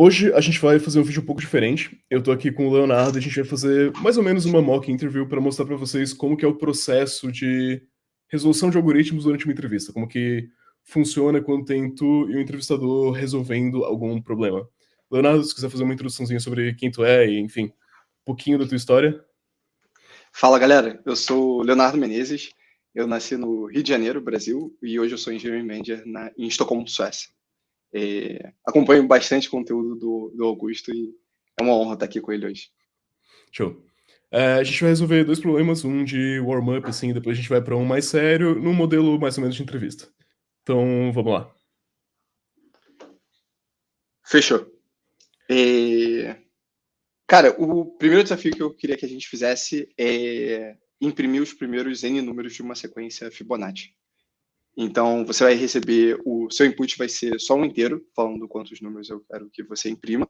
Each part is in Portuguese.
Hoje a gente vai fazer um vídeo um pouco diferente. Eu tô aqui com o Leonardo e a gente vai fazer mais ou menos uma mock interview para mostrar para vocês como que é o processo de resolução de algoritmos durante uma entrevista, como que funciona quando tem tu e o entrevistador resolvendo algum problema. Leonardo, se quiser fazer uma introduçãozinha sobre quem tu é e, enfim, um pouquinho da tua história. Fala, galera. Eu sou Leonardo Menezes. Eu nasci no Rio de Janeiro, Brasil, e hoje eu sou Engineering Manager em Estocolmo, Suécia. Acompanho bastante conteúdo do Augusto e é uma honra estar aqui com ele hoje. Show. A gente vai resolver dois problemas, um de warm-up, assim, depois a gente vai para um mais sério, num modelo mais ou menos de entrevista. Então, vamos lá. Fechou. Cara, o primeiro desafio que eu queria que a gente fizesse é imprimir os primeiros N números de uma sequência Fibonacci. Então, você vai receber, o seu input vai ser só um inteiro, falando quantos números eu quero que você imprima,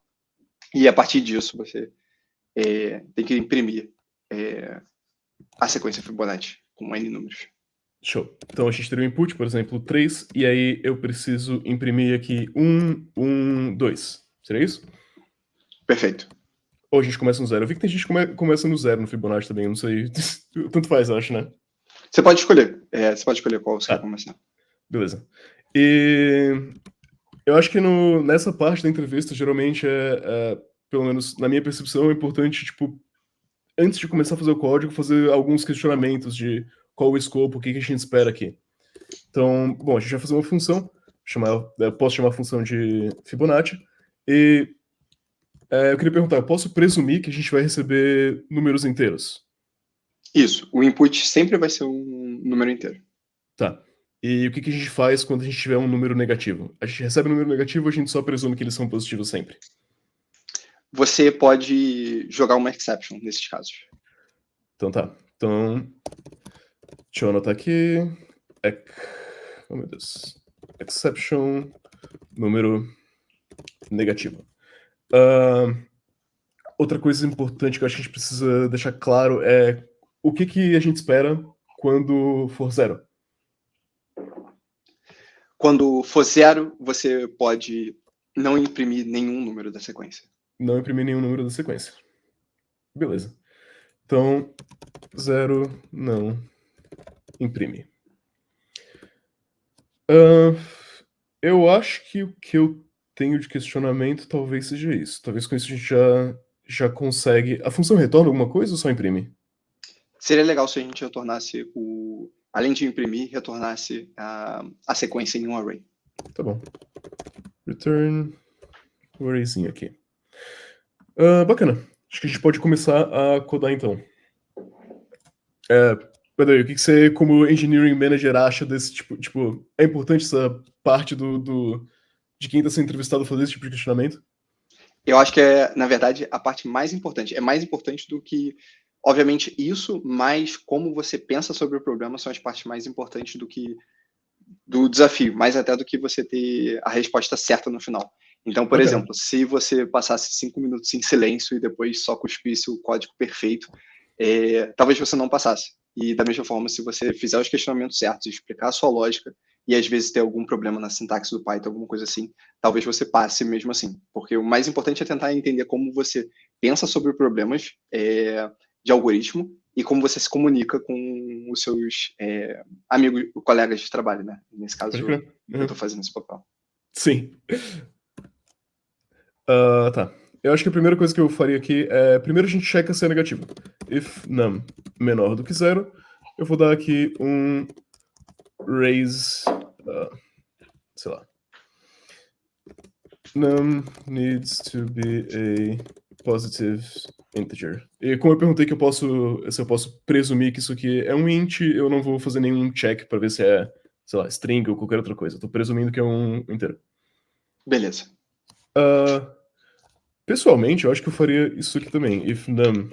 e a partir disso você tem que imprimir a sequência Fibonacci com N números. Show. Então a gente teria um input, por exemplo, 3, e aí eu preciso imprimir aqui 1, 1, 2. Seria isso? Perfeito. Ou a gente começa no 0? Eu vi que tem gente que começa no 0 no Fibonacci também, eu não sei. Tanto faz, eu acho, né? Você pode escolher. Você pode escolher qual você quer Tá, começar. beleza. E eu acho que nessa parte da entrevista, geralmente pelo menos na minha percepção, é importante, tipo, antes de começar a fazer o código, fazer alguns questionamentos de qual o escopo, o que a gente espera aqui. Então, bom, a gente vai fazer uma função, eu posso chamar a função de Fibonacci, e eu queria perguntar, eu posso presumir que a gente vai receber números inteiros? Isso. O input sempre vai ser um número inteiro. Tá. E o que a gente faz quando a gente tiver um número negativo? A gente recebe um número negativo ou a gente só presume que eles são positivos sempre? Você pode jogar uma exception nesses casos. Então tá. Então, deixa eu anotar aqui. Oh, meu Deus. Exception, número negativo. Outra coisa importante que eu acho que a gente precisa deixar claro é o que a gente espera quando for 0. Quando for 0, você pode não imprimir nenhum número da sequência. Não imprimir nenhum número da sequência. Beleza. Então, 0 não imprime. Eu acho que o que eu tenho de questionamento talvez seja isso. Talvez com isso a gente já consegue. A função retorna alguma coisa ou só imprime? Seria legal se a gente retornasse além de imprimir, retornasse a sequência em um array. Tá bom. Return um arrayzinho aqui. Bacana. Acho que a gente pode começar a codar então. Peraí, o que você, como engineering manager, acha desse tipo? Tipo, é importante essa parte de quem está sendo entrevistado fazer esse tipo de questionamento? Eu acho que na verdade, a parte mais importante. É mais importante do que, obviamente, isso, mas como você pensa sobre o problema são as partes mais importantes do desafio, mais até do que você ter a resposta certa no final. Então, por Bacana. exemplo, se você passasse 5 minutos em silêncio e depois só cuspisse o código perfeito, talvez você não passasse. E da mesma forma, se você fizer os questionamentos certos e explicar a sua lógica, e às vezes ter algum problema na sintaxe do Python, alguma coisa assim, talvez você passe mesmo assim. Porque o mais importante é tentar entender como você pensa sobre problemas de algoritmo e como você se comunica com os seus amigos, colegas de trabalho, né? Nesse Pode caso, crer. eu estou fazendo esse papel. Sim. Tá. Eu acho que a primeira coisa que eu faria aqui é. Primeiro a gente checa se é negativo. If num menor do que 0, eu vou dar aqui um raise. Sei lá. Num needs to be a positive integer. E como eu perguntei se eu posso presumir que isso aqui é um int, eu não vou fazer nenhum check pra ver se é, sei lá, string ou qualquer outra coisa. Eu tô presumindo que é um inteiro. Beleza. Pessoalmente, eu acho que eu faria isso aqui também. If num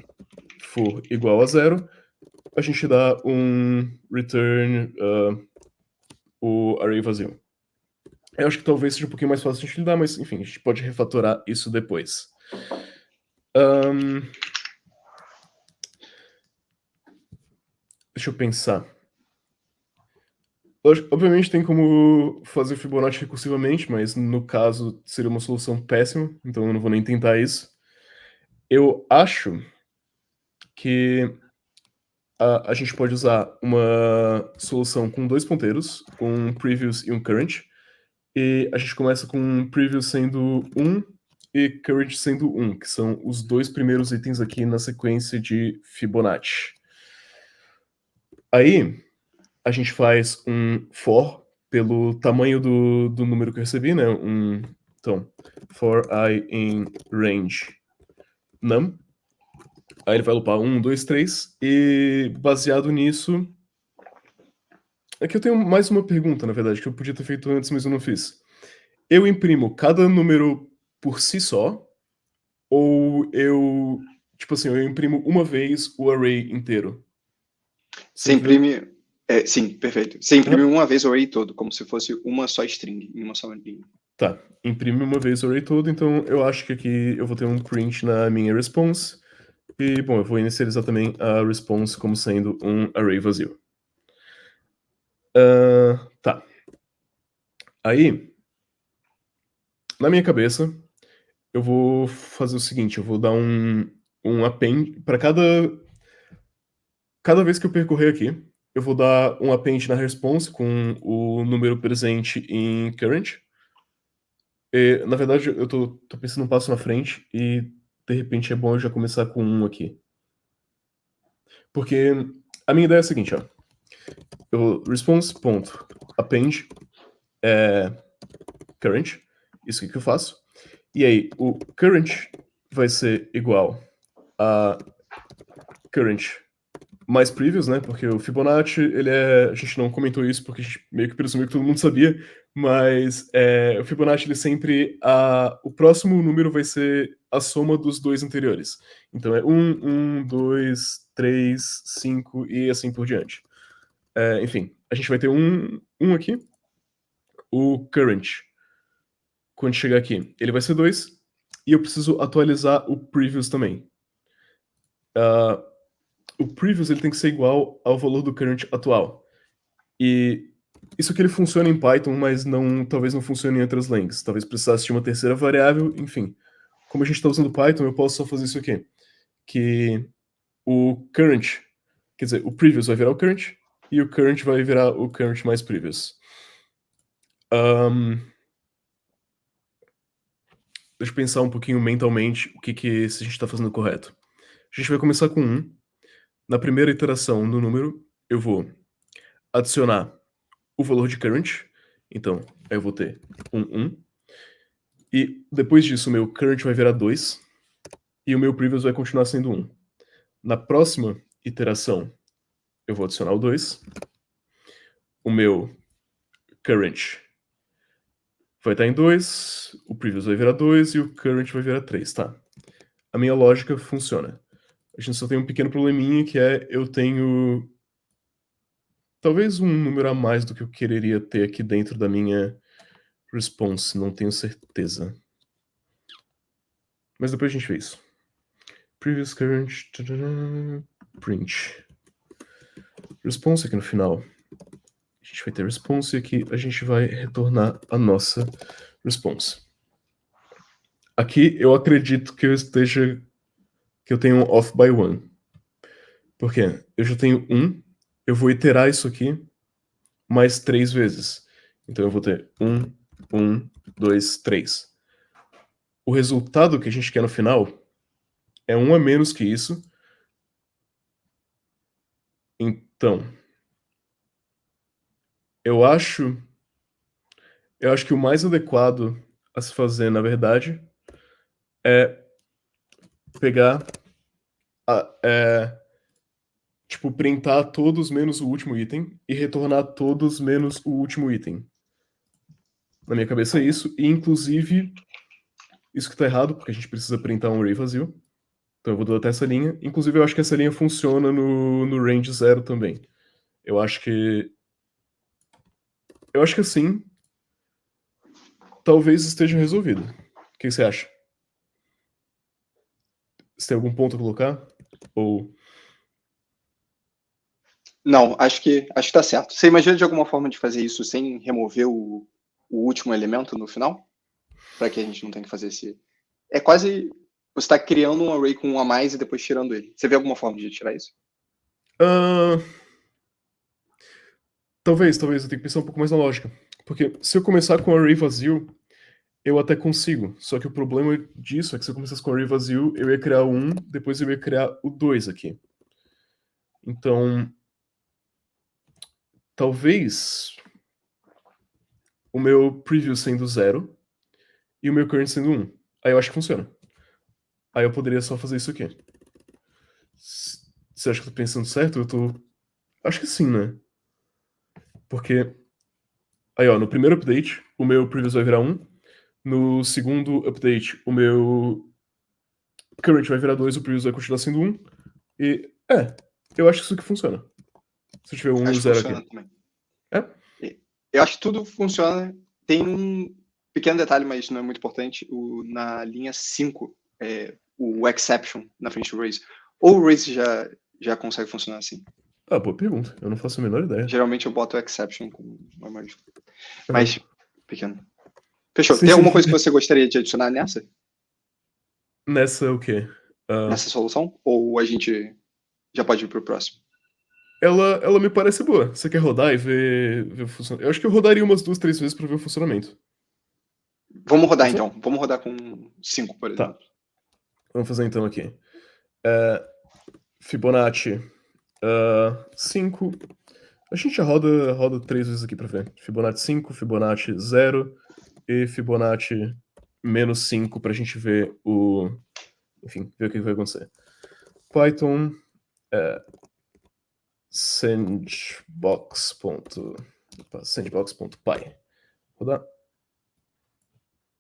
for igual a 0, a gente dá um return o array vazio. Eu acho que talvez seja um pouquinho mais fácil de a gente lidar, mas enfim, a gente pode refatorar isso depois. Deixa eu pensar. Obviamente tem como fazer Fibonacci recursivamente, mas no caso seria uma solução péssima, então eu não vou nem tentar isso. Eu acho que a gente pode usar uma solução com 2 ponteiros, com um previous e um current, e a gente começa com um previous sendo 1 e current sendo 1, que são os 2 primeiros itens aqui na sequência de Fibonacci. Aí, a gente faz um for pelo tamanho do número que eu recebi, né? Então, for I in range num. Aí ele vai lupar 1, 2, 3, e baseado nisso. Aqui eu tenho mais uma pergunta, na verdade, que eu podia ter feito antes, mas eu não fiz. Eu imprimo cada número por si só, ou eu. Tipo assim, eu imprimo uma vez o array inteiro? Você Você entendeu? imprime. Sim, perfeito. Você imprime uma vez o array todo, como se fosse uma só string, em uma só linha. Tá, imprime uma vez o array todo, então eu acho que aqui eu vou ter um print na minha response. E, bom, eu vou inicializar também a response como sendo um array vazio. Tá. Aí, na minha cabeça, eu vou fazer o seguinte, eu vou dar um append para cada vez que eu percorrer aqui, eu vou dar um append na response com o número presente em current. E, na verdade, eu tô pensando um passo na frente e de repente é bom eu já começar com um aqui. Porque a minha ideia é a seguinte, ó. Eu response.append current, isso aqui que eu faço. E aí, o current vai ser igual a current mais previous, né? Porque o Fibonacci, a gente não comentou isso porque a gente meio que presumiu que todo mundo sabia, mas o Fibonacci, ele sempre, o próximo número vai ser a soma dos dois anteriores. Então é 1, 2, 3, 5 e assim por diante. Enfim, a gente vai ter um aqui, o current, quando chegar aqui, ele vai ser 2, e eu preciso atualizar o previous também. O previous ele tem que ser igual ao valor do current atual. E isso aqui ele funciona em Python, mas talvez não funcione em outras línguas. Talvez precisasse de uma terceira variável, enfim. Como a gente está usando Python, eu posso só fazer isso aqui. Que o current, quer dizer, o previous vai virar o current, e o current vai virar o current mais previous. Deixa eu pensar um pouquinho mentalmente o que se a gente está fazendo correto. A gente vai começar com 1. Na primeira iteração do número, eu vou adicionar o valor de current. Então, eu vou ter 1. E depois disso, o meu current vai virar 2. E o meu previous vai continuar sendo 1. Na próxima iteração, eu vou adicionar o 2. O meu current vai estar em 2. O previous vai virar 2. E o current vai virar 3, tá? A minha lógica funciona. A gente só tem um pequeno probleminha que eu tenho talvez um número a mais do que eu quereria ter aqui dentro da minha response, não tenho certeza. Mas depois a gente vê isso. Previous current, print. Response aqui no final. A gente vai ter response e aqui a gente vai retornar a nossa response. Aqui eu acredito que eu tenho um off by one. Por quê? Eu já tenho 1, eu vou iterar isso aqui mais 3 vezes. Então eu vou ter 1, 2, 3. O resultado que a gente quer no final é 1 a menos que isso. Então, eu acho que o mais adequado a se fazer, na verdade, é pegar, tipo, printar todos menos o último item e retornar todos menos o último item. Na minha cabeça é isso, e inclusive, isso que tá errado, porque a gente precisa printar um array vazio. Então eu vou deletar essa linha. Inclusive, eu acho que essa linha funciona no range 0 também. Eu acho que. Eu acho que assim. Talvez esteja resolvido. O que você acha? Você tem algum ponto a colocar? Ou. Não, acho que tá certo. Você imagina de alguma forma de fazer isso sem remover o último elemento no final? Para que a gente não tenha que fazer esse. É quase. Você está criando um array com um a mais e depois tirando ele. Você vê alguma forma de tirar isso? Ah, talvez, eu tenho que pensar um pouco mais na lógica. Porque se eu começar com um array vazio, eu até consigo. Só que o problema disso é que se eu começasse com um array vazio, eu ia criar o 1, depois eu ia criar o 2 aqui. Então, talvez o meu previous sendo 0 e o meu current sendo 1. Aí eu acho que funciona. Aí eu poderia só fazer isso aqui. Você acha que eu tô pensando certo? Eu tô. Acho que sim, né? Porque. Aí, ó, no primeiro update, o meu previous vai virar 1. No segundo update, o meu current vai virar 2, o previous vai continuar sendo 1. E. Eu acho que isso que funciona. Se eu tiver 1 e Acho o que 0 aqui. funciona também. É? Eu acho que tudo funciona. Tem um pequeno detalhe, mas não é muito importante. Na linha 5, o exception na frente do raise. Ou o raise já consegue funcionar assim. Ah, boa pergunta. Eu não faço a menor ideia. Geralmente eu boto o exception com uma maiúscula. Uhum. Mas, pequeno. Fechou. Sim, Tem sim. alguma coisa que você gostaria de adicionar nessa? Nessa o quê? Nessa solução? Ou a gente já pode ir pro próximo? Ela me parece boa. Você quer rodar e ver o funcionamento? Eu acho que eu rodaria umas 2, 3 vezes pra ver o funcionamento. Vamos rodar Pode ser? então. Vamos rodar com 5, por Tá. exemplo. Vamos fazer então aqui. Fibonacci 5. A gente já roda 3 vezes aqui pra ver. Fibonacci 5, Fibonacci 0 e Fibonacci menos 5 pra gente ver o. Enfim, ver o que vai acontecer. Python sandbox.py. Rodar.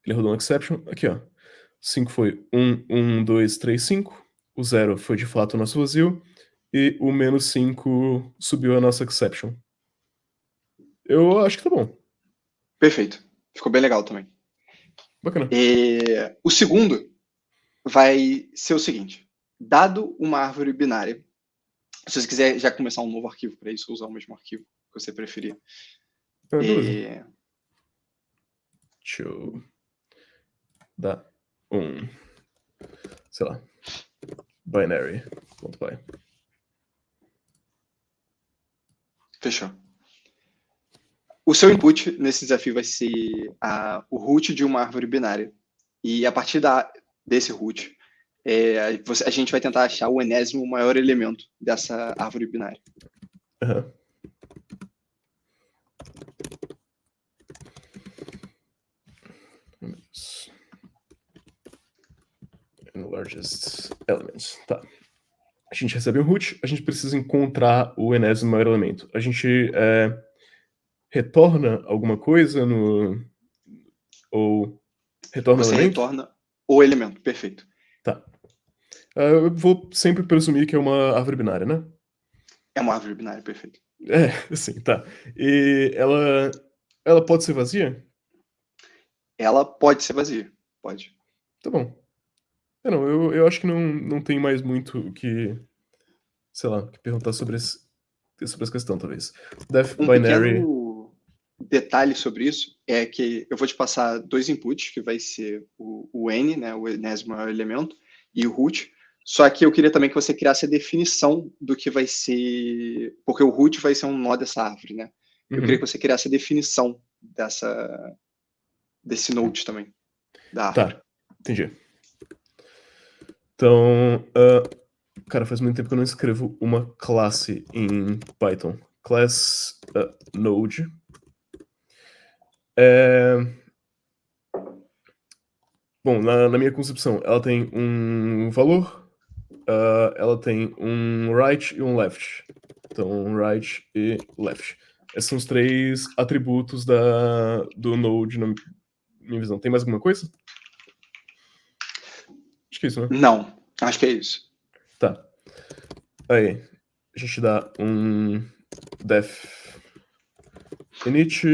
Ele rodou um exception. Aqui, ó. 5 foi 1, 1, 2, 3, 5. O 0 foi de fato o nosso vazio. E o menos 5 subiu a nossa exception. Eu acho que tá bom. Perfeito. Ficou bem legal também. Bacana. O segundo vai ser o seguinte: dado uma árvore binária, se você quiser já começar um novo arquivo para isso, usar o mesmo arquivo que você preferir. Beleza. Deixa eu dar um, sei lá, binary.py. Fechou. O seu input nesse desafio vai ser o root de uma árvore binária. E a partir desse root, a gente vai tentar achar o enésimo maior elemento dessa árvore binária. Uhum. And largest element. Tá. A gente recebe um root, a gente precisa encontrar o enésimo maior elemento. A gente retorna alguma coisa no. Ou retorna o Você elemento? retorna o elemento, perfeito. Tá. Eu vou sempre presumir que é uma árvore binária, né? É uma árvore binária, perfeito. Sim, tá. E ela pode ser vazia? Ela pode ser vazia, pode. Tá bom. Não, eu acho que não tem mais muito o que, sei lá, que perguntar sobre essa questão, talvez. Def Um binary. pequeno detalhe sobre isso é que eu vou te passar dois inputs, que vai ser o n, né, o enésimo maior elemento, e o root. Só que eu queria também que você criasse a definição do que vai ser, porque o root vai ser um nó dessa árvore, né? Eu queria que Uhum. você criasse a definição desse node também, da árvore. Tá, entendi. Então, cara, faz muito tempo que eu não escrevo uma classe em Python. Class node. Bom, na minha concepção, ela tem um valor, ela tem um right e um left. Então, right e left. Esses são os 3 atributos do node na minha visão. Tem mais alguma coisa? Acho que é isso, né? Não, acho que é isso. Tá. Aí, a gente dá um def init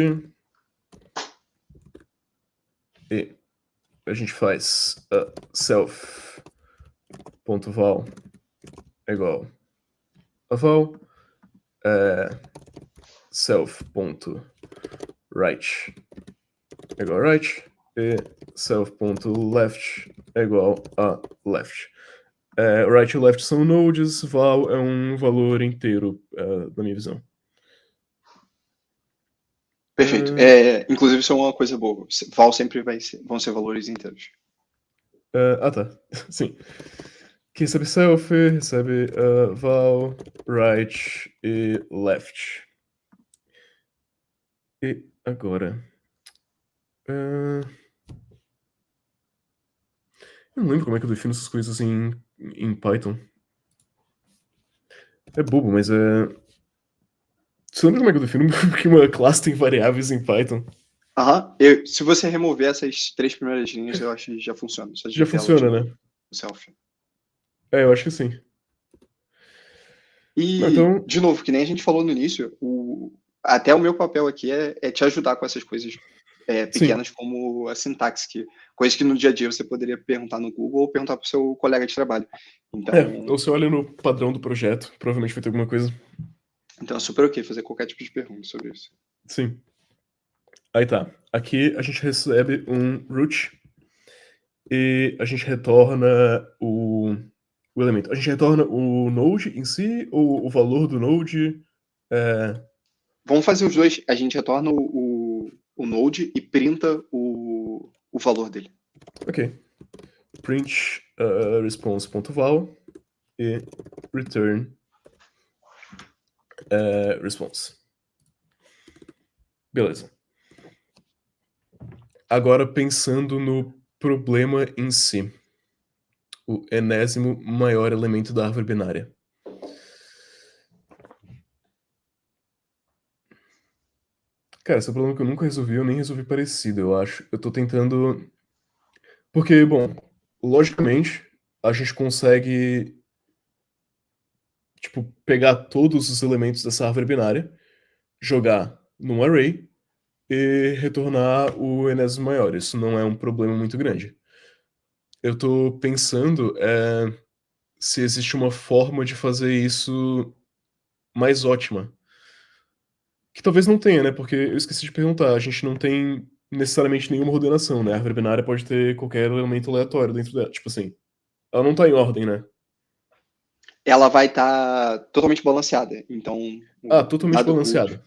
e a gente faz self.val é igual a val. self.right é igual a right, e self.left é igual a left. Right e left são nodes, val é um valor inteiro, na minha visão. Perfeito. Inclusive, isso é uma coisa boa. Val sempre vão ser valores inteiros. Tá. Sim. Que recebe self, recebe val, right e left. E agora? Eu não lembro como é que eu defino essas coisas em Python. É bobo, mas é. Você lembra como é que eu defino que uma classe tem variáveis em Python? Aham. Se você remover essas 3 primeiras linhas, eu acho que já funciona. Só Já digitar ela de funciona, novo. né? O self. Eu acho que sim. Não, E, então, de novo, que nem a gente falou no início, até o meu papel aqui é te ajudar com essas coisas sim. pequenas, como a sintaxe, coisas que no dia a dia você poderia perguntar no Google ou perguntar para o seu colega de trabalho. Ou você olha no padrão do projeto, provavelmente vai ter alguma coisa. Então é super ok fazer qualquer tipo de pergunta sobre isso. Sim. Aí tá. Aqui a gente recebe um root e a gente retorna o elemento. A gente retorna o node em si ou o valor do node? Vamos fazer os dois. A gente retorna o node e printa o valor dele. Ok. Print response.val e return response. Beleza. Agora pensando no problema em si. O enésimo maior elemento da árvore binária. Cara, esse é um problema que eu nunca resolvi, eu nem resolvi parecido, eu acho. Eu tô tentando. Porque, bom, logicamente, a gente consegue, tipo, pegar todos os elementos dessa árvore binária, jogar num array e retornar o enésimo maior. Isso não é um problema muito grande. Eu tô pensando se existe uma forma de fazer isso mais ótima. Que talvez não tenha, né? Porque eu esqueci de perguntar, a gente não tem necessariamente nenhuma ordenação, né? A árvore binária pode ter qualquer elemento aleatório dentro dela. Tipo assim, ela não tá em ordem, né? Ela vai estar totalmente balanceada. Então, o Totalmente dado root. balanceada.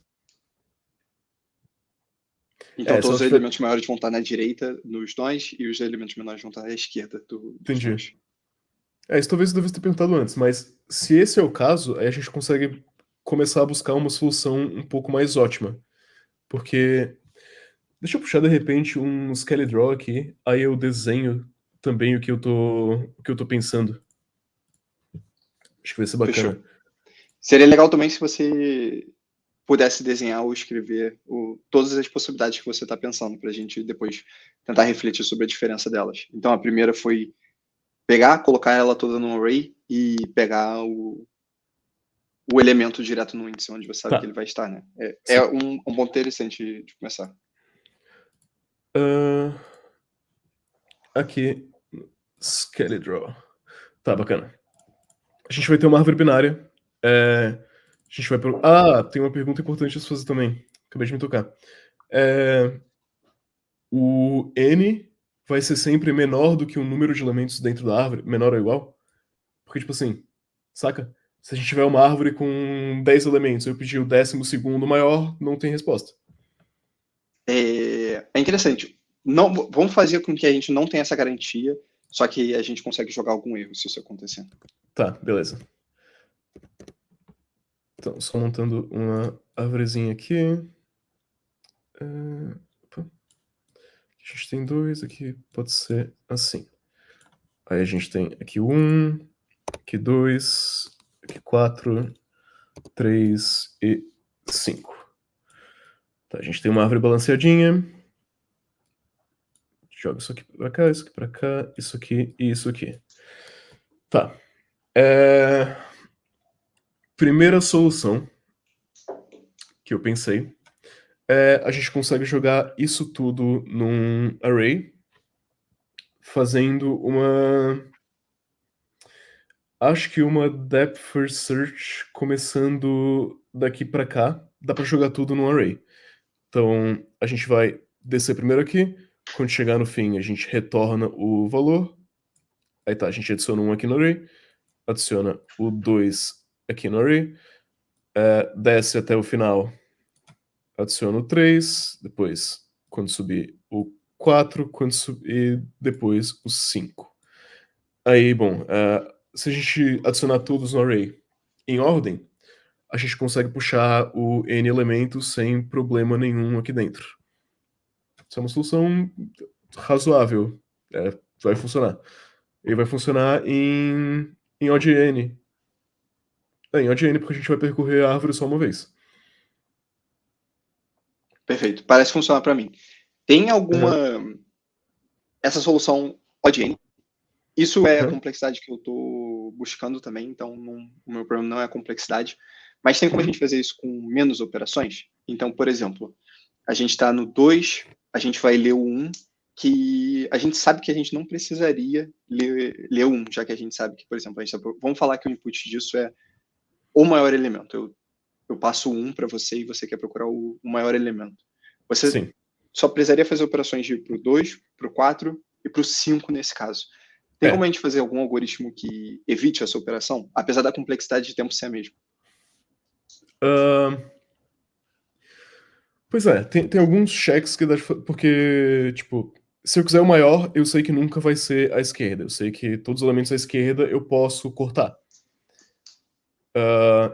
Então, Se todos ela os tiver. elementos maiores vão estar na direita nos nós e os elementos menores vão estar à esquerda dos Entendi. nós. Isso talvez eu devesse ter perguntado antes, mas se esse é o caso, aí a gente consegue começar a buscar uma solução um pouco mais ótima. Porque. Deixa eu puxar de repente um Skelly aqui, aí eu desenho também o que eu tô pensando. Acho que vai ser Fechou. bacana. Seria legal também se você pudesse desenhar ou escrever todas as possibilidades que você está pensando, para a gente depois tentar refletir sobre a diferença delas. Então, a primeira foi pegar, colocar ela toda no array e pegar o elemento direto no índice, onde você sabe que ele Tá, vai estar, né? É sim. um ponto interessante de começar. Ah, aqui, Skelly Tá, bacana. A gente vai ter uma árvore binária. A gente vai. Tem uma pergunta importante a se fazer também. Acabei de me tocar. É, o n vai ser sempre menor do que o número de elementos dentro da árvore, menor ou igual? Porque, tipo assim, saca? Se a gente tiver uma árvore com 10 elementos, eu pedir o 12º maior, não tem resposta. É interessante. Não, vamos fazer com que a gente não tenha essa garantia, só que a gente consegue jogar algum erro se isso acontecer. Tá, beleza. Então, só montando uma árvorezinha aqui. Opa. A gente tem dois, aqui pode ser assim. Aí a gente tem aqui um, aqui dois, aqui 4, 3 e 5. Tá, a gente tem uma árvore balanceadinha. Joga isso aqui pra cá, isso aqui pra cá, isso aqui e isso aqui. Tá. Primeira solução que eu pensei a gente consegue jogar isso tudo num array, fazendo uma acho que uma depth first search começando daqui pra cá, dá pra jogar tudo no array. Então, a gente vai descer primeiro aqui, quando chegar no fim, a gente retorna o valor. Aí tá, a gente adiciona um aqui no array, adiciona o 2 aqui no array, desce até o final, adiciona o 3, depois, quando subir, o 4, e depois o 5. Aí, bom, se a gente adicionar todos no array em ordem, a gente consegue puxar o n elementos sem problema nenhum aqui dentro. Isso é uma solução razoável. Vai funcionar. Ele vai funcionar em odd n. Em odd n, porque a gente vai percorrer a árvore só uma vez. Perfeito. Parece funcionar para mim. Tem alguma... Essa solução odd-n, isso é a complexidade que eu estou buscando também, então o meu problema não é a complexidade, mas tem como a gente fazer isso com menos operações? Então, por exemplo, a gente está no 2, a gente vai ler o 1, que a gente sabe que a gente não precisaria ler o 1, já que a gente sabe que, por exemplo, vamos falar que o input disso é o maior elemento. Eu passo o 1 para você e você quer procurar o maior elemento. Você Sim. só precisaria fazer operações de ir para o 2, para o 4 e para o 5 nesse caso. Tem como a gente fazer algum algoritmo que evite essa operação, apesar da complexidade de tempo ser a mesma? Pois é, tem alguns checks que dá porque, tipo, se eu quiser o maior, eu sei que nunca vai ser à esquerda. Eu sei que todos os elementos à esquerda eu posso cortar.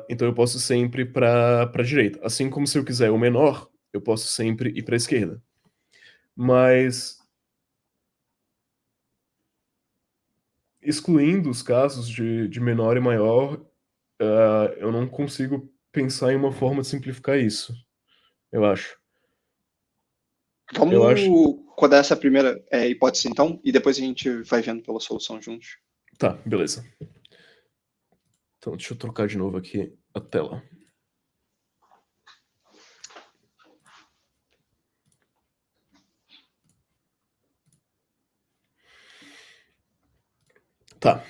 Então eu posso sempre pra direita. Assim como se eu quiser o menor, eu posso sempre ir pra esquerda. Mas excluindo os casos de menor e maior, eu não consigo pensar em uma forma de simplificar isso, eu acho. Eu acho. Vamos codar essa primeira hipótese, então, e depois a gente vai vendo pela solução juntos. Tá, beleza. Então, deixa eu trocar de novo aqui a tela. Tá.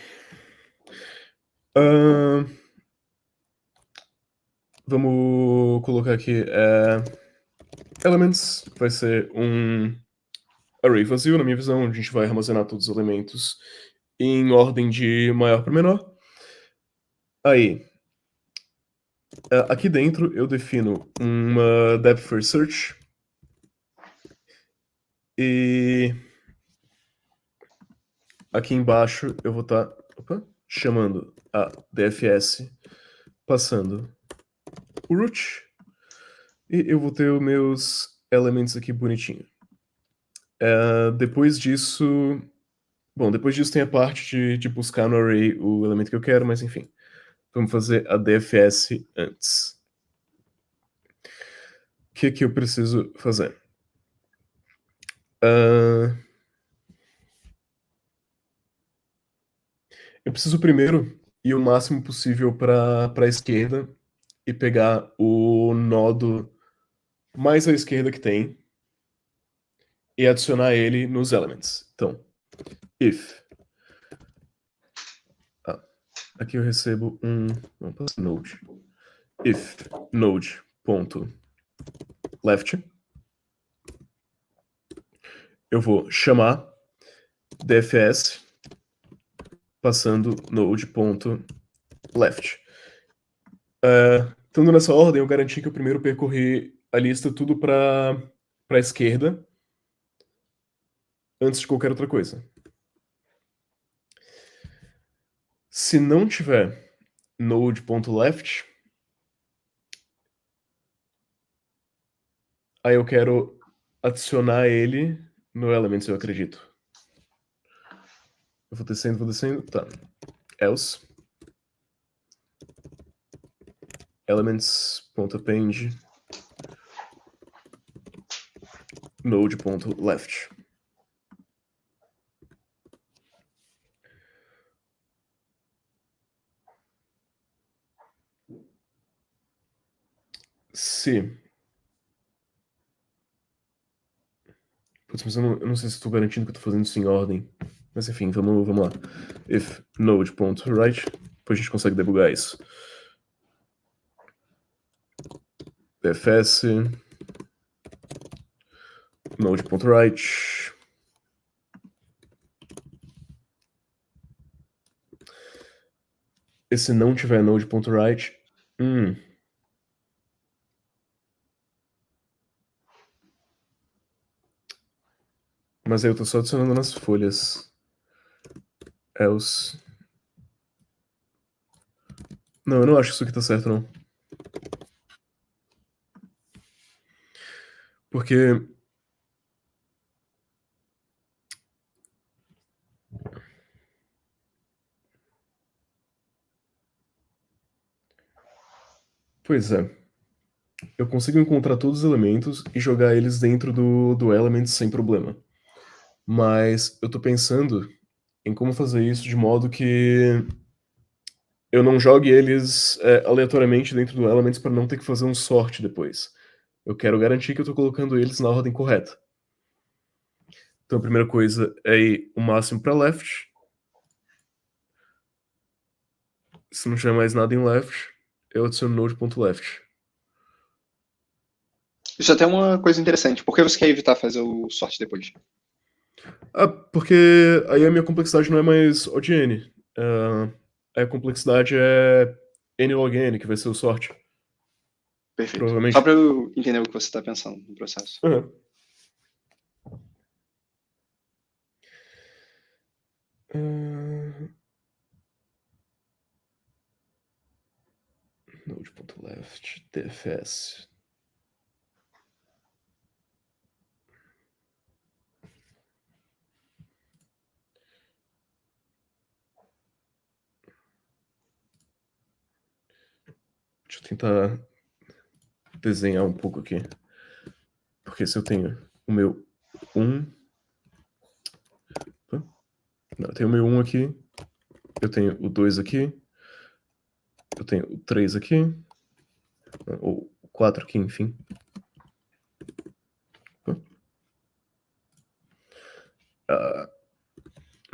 Vamos colocar aqui. Elements vai ser um array vazio, na minha visão, onde a gente vai armazenar todos os elementos em ordem de maior para menor. Aí, aqui dentro eu defino uma depth first search e aqui embaixo eu vou estar chamando a DFS, passando o root e eu vou ter os meus elementos aqui bonitinho. Depois disso... Bom, depois disso tem a parte de buscar no array o elemento que eu quero, mas enfim. Vamos fazer a DFS antes. O que eu preciso fazer? Eu preciso primeiro ir o máximo possível para a esquerda e pegar o nodo mais à esquerda que tem e adicionar ele nos elements. Então, if. Aqui eu recebo node. If node.left. Eu vou chamar DFS passando node.left. Estando nessa ordem, eu garanti que eu primeiro percorri a lista tudo para a esquerda antes de qualquer outra coisa. Se não tiver node.left, aí eu quero adicionar ele no elements, eu acredito. Eu vou descendo, tá. Else elements.append node.left. Se... Putz, mas eu não sei se estou garantindo que eu estou fazendo isso em ordem. Mas enfim, vamos lá. If node.right Depois a gente consegue debugar isso. DFS node.write. E se não tiver node.write, mas aí eu tô só adicionando nas folhas. Else. Não, eu não acho que isso aqui tá certo, não. Porque... Pois é. Eu consigo encontrar todos os elementos e jogar eles dentro do Elements sem problema. Mas eu tô pensando em como fazer isso de modo que eu não jogue eles aleatoriamente dentro do Elements para não ter que fazer um sort depois. Eu quero garantir que eu tô colocando eles na ordem correta. Então a primeira coisa é ir o máximo para left. Se não tiver mais nada em left, eu adiciono node.left. Isso até é uma coisa interessante. Por que você quer evitar fazer o sorte depois? Porque aí a minha complexidade não é mais O de N. A complexidade é N log N, que vai ser o sort. Perfeito. Provavelmente. Só para eu entender o que você está pensando no processo. Uhum. Node.left, DFS. Deixa eu tentar desenhar um pouco aqui. Porque se eu tenho o meu 1... Não, eu tenho o meu 1 aqui. Eu tenho o 2 aqui. Eu tenho o 3 aqui. Ou o 4 aqui, enfim.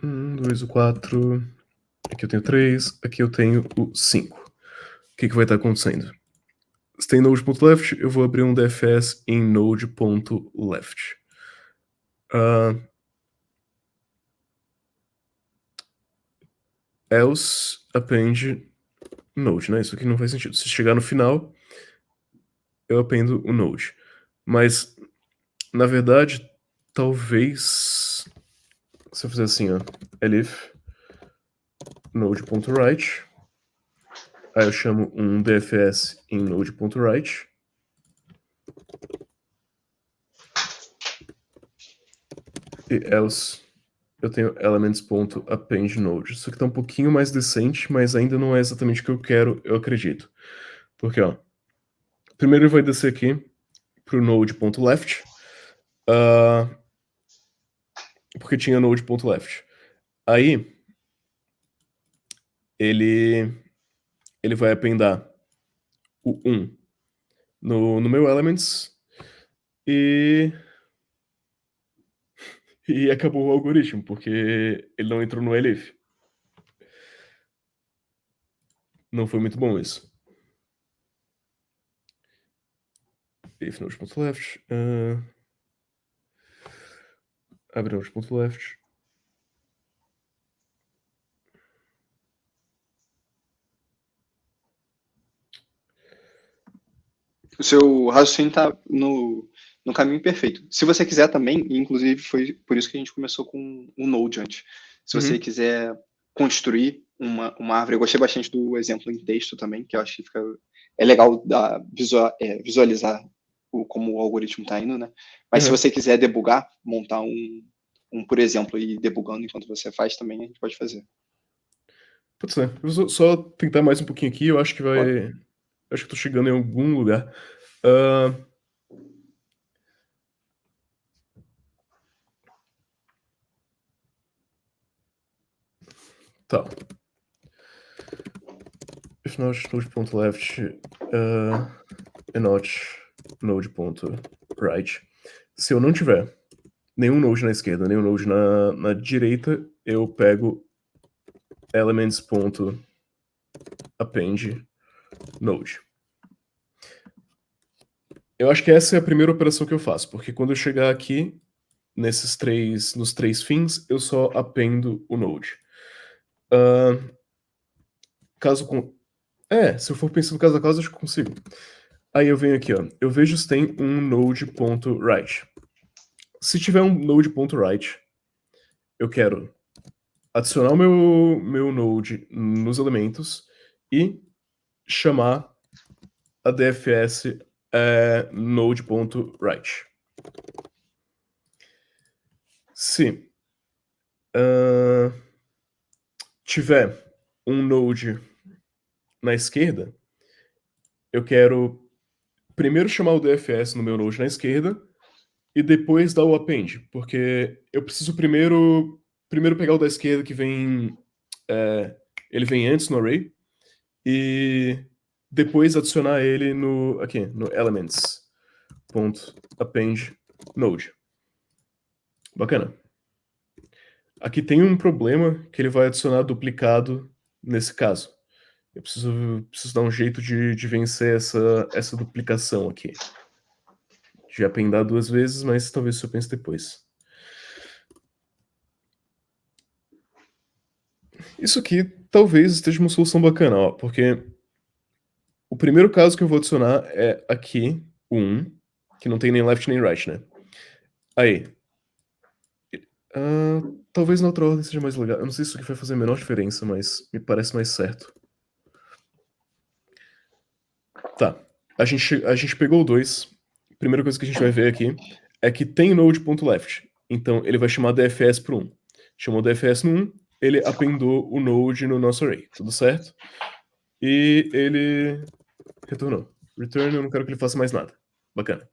1, 2, o 4. Aqui eu tenho 3. Aqui eu tenho o 5. O que vai estar acontecendo? Se tem node.left, eu vou abrir um DFS em node.left. Else append node, né? Isso aqui não faz sentido. Se chegar no final, eu appendo o node. Mas, na verdade, talvez... Se eu fizer assim, ó, elif node.write, aí eu chamo um DFS em node.write, e else eu tenho elements.append node. Isso aqui tá um pouquinho mais decente, mas ainda não é exatamente o que eu quero, eu acredito. Porque, ó, primeiro ele vai descer aqui pro node.left, porque tinha node.left. Aí, ele vai appendar o 1 no meu elements e acabou o algoritmo, porque ele não entrou no elif. Não foi muito bom isso. If node.left, abre node.left. O seu raciocínio está no caminho perfeito. Se você quiser também, e inclusive foi por isso que a gente começou com um Node antes. Se você quiser construir uma árvore, eu gostei bastante do exemplo em texto também, que eu acho que é legal visualizar como o algoritmo está indo, né? Mas se você quiser debugar, montar por exemplo, e debugando enquanto você faz também, a gente pode fazer. Pode ser. Eu vou só tentar mais um pouquinho aqui, eu acho que vai... Pode. Acho que eu tô chegando em algum lugar. Tá. If node.left e node.right. Se eu não tiver nenhum node na esquerda, nenhum node na direita, eu pego elements. append node. Eu acho que essa é a primeira operação que eu faço, porque quando eu chegar aqui, nos três fins, eu só appendo o node. Se eu for pensando caso a caso, acho que consigo. Aí eu venho aqui, ó. Eu vejo se tem um node.write. Se tiver um node.write, eu quero adicionar o meu node nos elementos e chamar a DFS node.write. Se tiver um node na esquerda, eu quero primeiro chamar o DFS no meu node na esquerda e depois dar o append, porque eu preciso primeiro pegar o da esquerda que vem ele vem antes no array e depois adicionar ele no elements.append node. Bacana. Aqui tem um problema que ele vai adicionar duplicado nesse caso. Eu preciso dar um jeito de vencer essa duplicação aqui. De appendar duas vezes, mas talvez isso eu pense depois. Isso aqui talvez esteja uma solução bacana, ó, porque o primeiro caso que eu vou adicionar é aqui, o 1, que não tem nem left nem right, né? Aí. Talvez na outra ordem seja mais legal. Eu não sei se isso aqui vai fazer a menor diferença, mas me parece mais certo. Tá. A gente pegou o 2. A primeira coisa que a gente vai ver aqui é que tem node.left. Então ele vai chamar DFS pro 1. Chamou DFS no 1, ele appendou o node no nosso array. Tudo certo? E ele retornou. Return, eu não quero que ele faça mais nada. Bacana.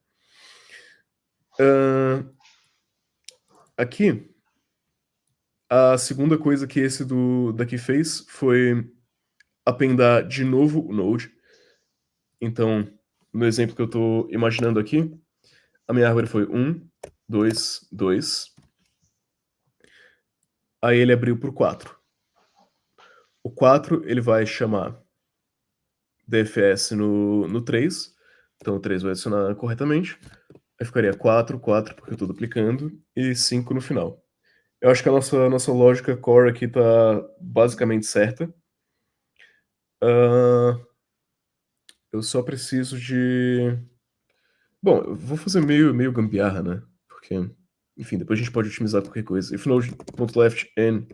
Aqui, a segunda coisa que esse daqui fez foi appendar de novo o node. Então, no exemplo que eu tô imaginando aqui, a minha árvore foi 1, 2, 2. Aí ele abriu por 4. O 4 ele vai chamar DFS no 3. Então o 3 vai adicionar corretamente. Aí ficaria 4, 4, porque eu tô duplicando, e 5 no final. Eu acho que a nossa lógica core aqui tá basicamente certa. Eu só preciso de... Bom, eu vou fazer meio gambiarra, né? Porque, enfim, depois a gente pode otimizar qualquer coisa. If node.left and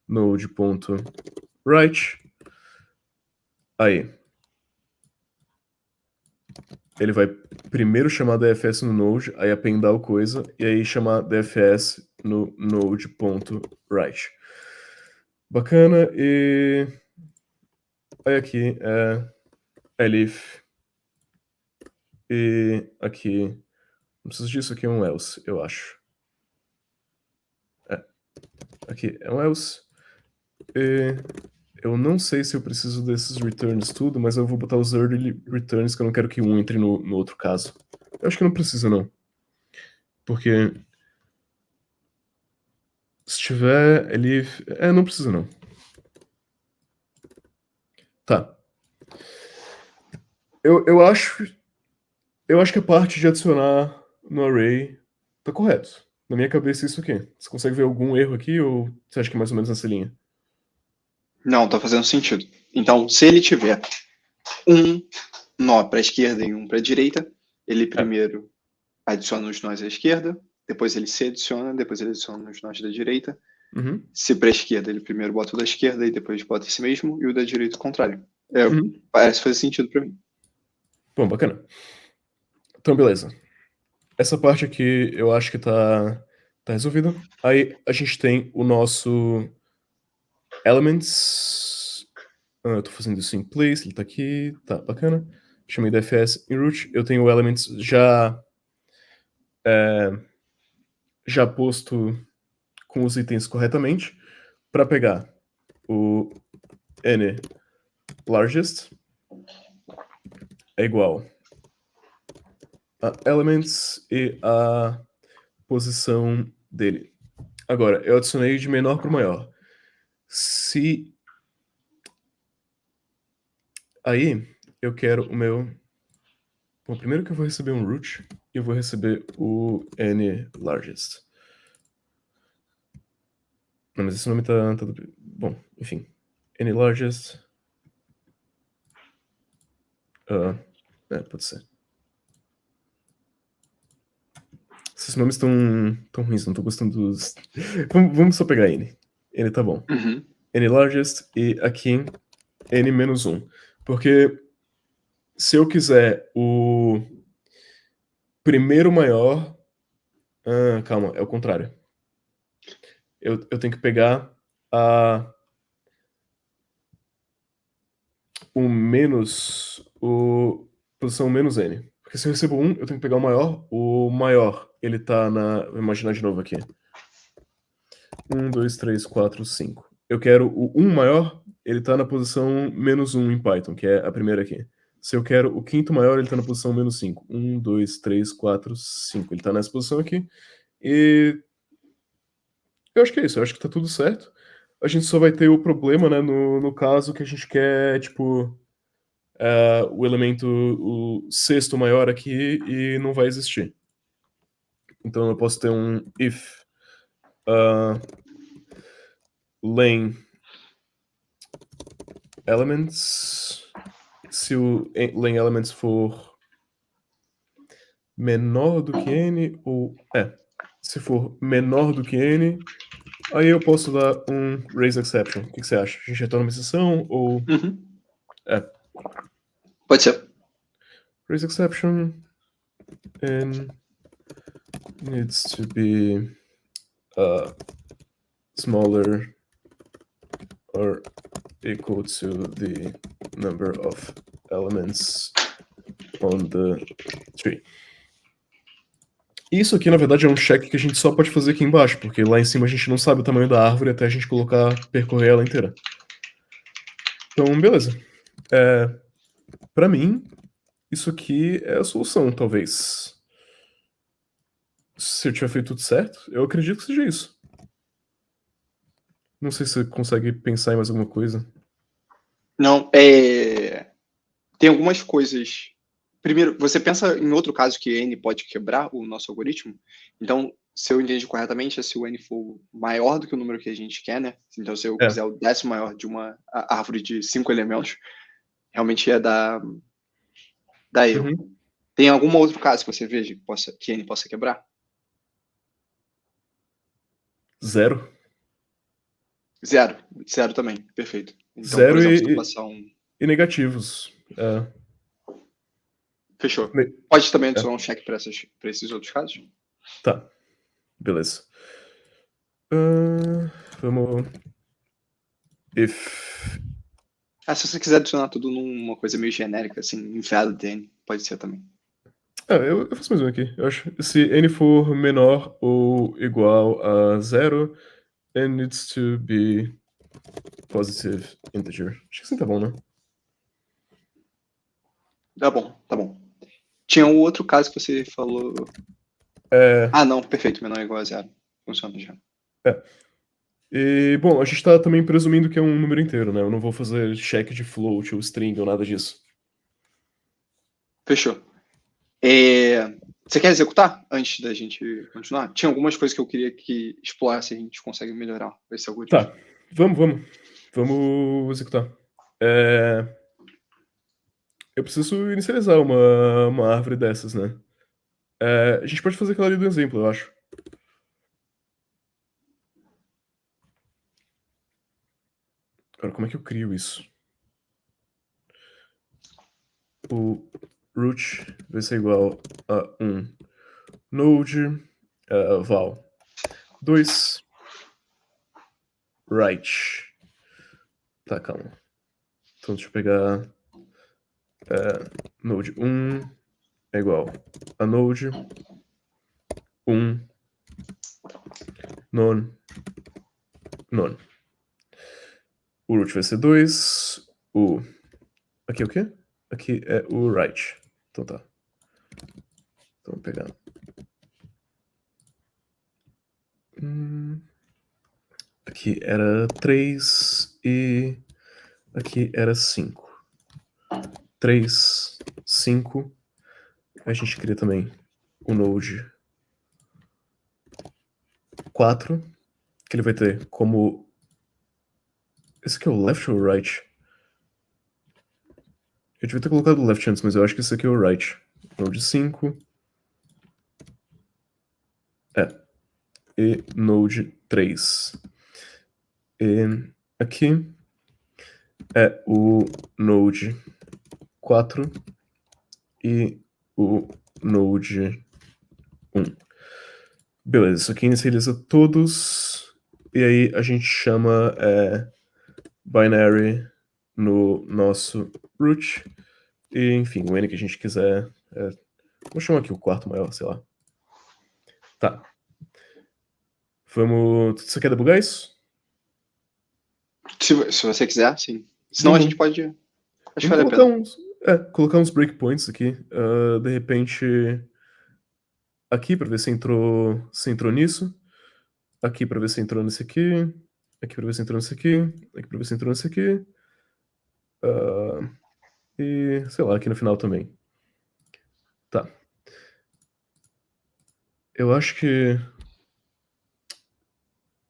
node.right. Aí. Ele vai primeiro chamar DFS no node, aí appendar o coisa, e aí chamar DFS no node.write. Bacana, e... Aí aqui é elif. E aqui... Não preciso disso, aqui é um else, eu acho. Aqui é um else. E eu não sei se eu preciso desses returns tudo, mas eu vou botar os early returns, que eu não quero que um entre no outro caso. Eu acho que não precisa, não. Porque se tiver elif... não precisa, não. Tá. Eu acho que a parte de adicionar no array tá correto. Na minha cabeça, isso aqui. Você consegue ver algum erro aqui ou você acha que é mais ou menos nessa linha? Não, tá fazendo sentido. Então, se ele tiver um nó para a esquerda e um para a direita, ele primeiro adiciona os nós à esquerda, depois ele se adiciona, depois ele adiciona os nós da direita. Uhum. Se para a esquerda, ele primeiro bota o da esquerda e depois bota esse mesmo, e o da direita o contrário. Parece fazer sentido para mim. Bom, bacana. Então, beleza. Essa parte aqui eu acho que tá resolvida. Aí a gente tem o nosso elements. Eu tô fazendo isso em place, ele tá aqui. Tá, bacana. Chamei DFS em root. Eu tenho o elements já posto com os itens corretamente para pegar o n largest é igual a elements e a posição dele. Agora, eu adicionei de menor para maior. Se Aí, eu quero o meu... Bom, primeiro que eu vou receber um root, e eu vou receber o n largest. Não, mas esse nome tá... Bom, enfim. N largest... pode ser. Esses nomes tão ruins, não tô gostando dos... Vamos só pegar N. N tá bom. Uhum. N largest e aqui N-1. Porque se eu quiser o primeiro maior... calma, é o contrário. Eu tenho que pegar posição menos N. Porque se eu recebo 1, eu tenho que pegar o maior, ele tá na... Vou imaginar de novo aqui. 1, 2, 3, 4, 5. Eu quero o 1 maior, ele tá na posição menos 1 em Python, que é a primeira aqui. Se eu quero o quinto maior, ele tá na posição menos 5. 1, 2, 3, 4, 5. Ele tá nessa posição aqui. E eu acho que é isso, eu acho que tá tudo certo. A gente só vai ter o problema, né, no caso que a gente quer, tipo, o elemento, o sexto maior aqui, e não vai existir. Então eu posso ter um if len elements, se o len elements for menor do que n, ou... se for menor do que n, aí eu posso dar um raise exception. O que você acha? A gente retorna uma exceção, ou... Uhum. Pode ser. Raise exception and needs to be smaller or equal to the number of elements on the tree. Isso aqui, na verdade, é um check que a gente só pode fazer aqui embaixo, porque lá em cima a gente não sabe o tamanho da árvore até a gente percorrer ela inteira. Então, beleza. Pra mim, isso aqui é a solução, talvez. Se eu tiver feito tudo certo, eu acredito que seja isso. Não sei se você consegue pensar em mais alguma coisa. Não, tem algumas coisas. Primeiro, você pensa em outro caso que N pode quebrar o nosso algoritmo? Então, se eu entendi corretamente, é se o N for maior do que o número que a gente quer, né? Então, se eu quiser o décimo maior de uma árvore de 5 elementos, realmente ia dar erro. Uhum. Tem algum outro caso que você veja que N possa quebrar? Zero. Zero. Zero também. Perfeito. Então, por Zero exemplo, se eu passar um... e negativos. Fechou. Ne- Pode também adicionar um check para esses outros casos? Tá. Beleza. Vamos... If... Se você quiser adicionar tudo numa coisa meio genérica, assim, invalid N, pode ser também. eu faço mais um aqui. Eu acho. Se n for menor ou igual a zero, n needs to be positive integer. Acho que assim tá bom, né? Tá bom, tá bom. Tinha um outro caso que você falou... não, perfeito, menor ou igual a zero. Funciona já. E, bom, a gente tá também presumindo que é um número inteiro, né? Eu não vou fazer check de float ou string ou nada disso. Fechou. Você quer executar antes da gente continuar? Tinha algumas coisas que eu queria que explorasse e a gente consegue melhorar esse algoritmo. Tá, vamos executar. Eu preciso inicializar uma árvore dessas, né? A gente pode fazer aquela ali do exemplo, eu acho. Agora, como é que eu crio isso? O root vai ser igual a 1 node val 2 right. Tá, calma. Então deixa eu pegar node 1 é igual a node 1 non. O root vai ser 2. Aqui é o quê? Aqui é o right. Então tá. Então vou pegar. Aqui era 3 e aqui era 5. 3, 5. A gente cria também o node 4, que ele vai ter como... Esse aqui é o left ou o right? Eu devia ter colocado o left antes, mas eu acho que esse aqui é o right. Node 5. E node 3. E aqui é o node 4 e o node 1. Beleza, isso aqui inicializa todos. E aí a gente chama binary no nosso root. E enfim, o n que a gente quiser. Vou chamar aqui o quarto maior, sei lá. Tá. Vamos. Você quer debugar isso? Se você quiser, sim. Senão a gente pode. Acho que Vamos vale a pena. colocar uns breakpoints aqui. De repente. Aqui pra ver se entrou nisso. Aqui pra ver se entrou nesse aqui. Aqui pra ver se entrou nesse aqui. Aqui pra ver se entrou nesse aqui. E sei lá, aqui no final também. Tá. Eu acho que.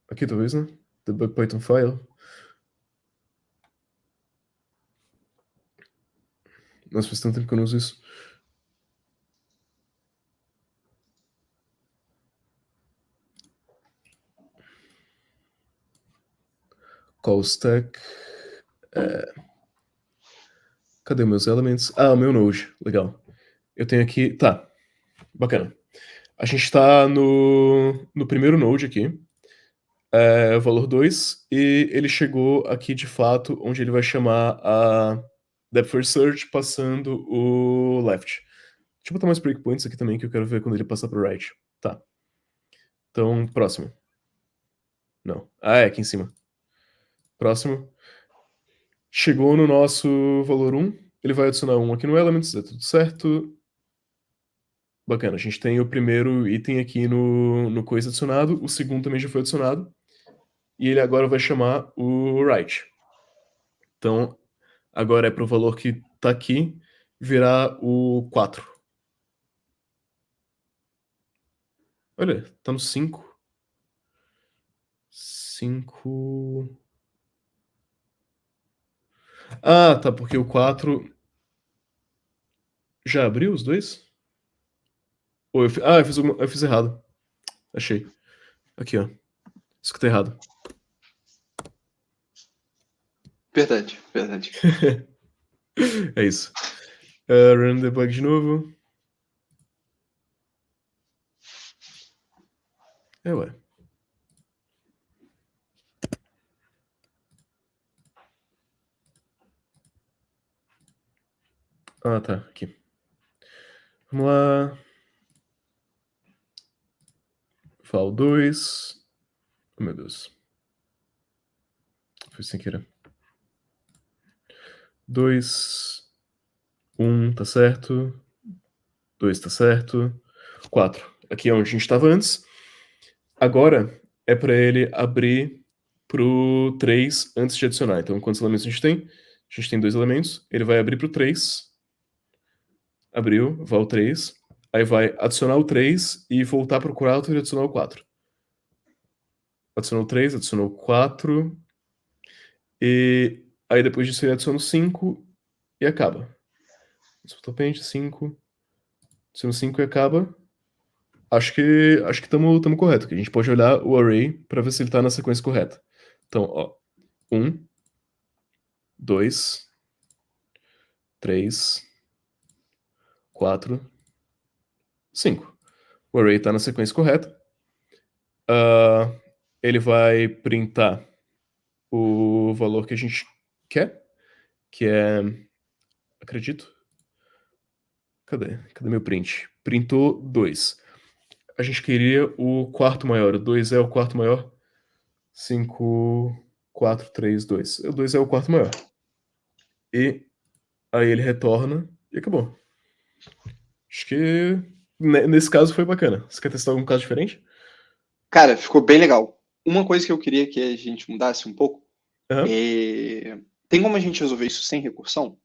Aqui talvez, né? Debug Python file. Nossa, faz tanto tempo que eu não uso isso. Call stack. Cadê meus elements? Ah, o meu node. Legal. Eu tenho aqui. Tá. Bacana. A gente tá no primeiro node aqui. Valor 2. E ele chegou aqui de fato, onde ele vai chamar a depth first search passando o left. Deixa eu botar mais breakpoints aqui também, que eu quero ver quando ele passar pro right. Tá. Então, próximo. Não. Ah, é aqui em cima. Próximo. Chegou no nosso valor 1. Ele vai adicionar 1 aqui no elements, é tudo certo. Bacana, a gente tem o primeiro item aqui no coisa adicionado, o segundo também já foi adicionado, e ele agora vai chamar o right. Então, agora é para o valor que tá aqui virar o 4. Olha, tá no 5. 5. Ah, tá, porque o 4 já abriu os dois? Ou eu fiz errado. Achei. Aqui, ó. Isso que tá errado. Verdade, verdade. É isso. Run debug de novo. Ué. Ah, tá. Aqui. Vamos lá. Val 2. Oh, meu Deus. Foi sem querer. 2. 1, tá certo. 2, tá certo. 4. Aqui é onde a gente estava antes. Agora é para ele abrir pro 3 antes de adicionar. Então, quantos elementos a gente tem? A gente tem 2 elementos. Ele vai abrir pro 3. Abriu, val 3. Aí vai adicionar o 3 e voltar pro 4 e adicionar o 4. Adicionou 3, adicionou 4. E aí depois disso ele adiciona o 5 e acaba. Totalmente 5. Adiciona 5 e acaba. Acho que estamos correto. Que a gente pode olhar o array para ver se ele está na sequência correta. Então, ó. 1, 2, 3, 4, 5. O array está na sequência correta. Ele vai printar o valor que a gente quer, que é... Acredito. Cadê meu print? Printou 2. A gente queria o quarto maior. O 2 é o quarto maior. 5, 4, 3, 2. O 2 é o quarto maior. E aí ele retorna e acabou. Acho que nesse caso foi bacana. Você quer testar algum caso diferente? Cara, ficou bem legal. Uma coisa que eu queria que a gente mudasse um pouco Uhum. Tem como a gente resolver isso sem recursão?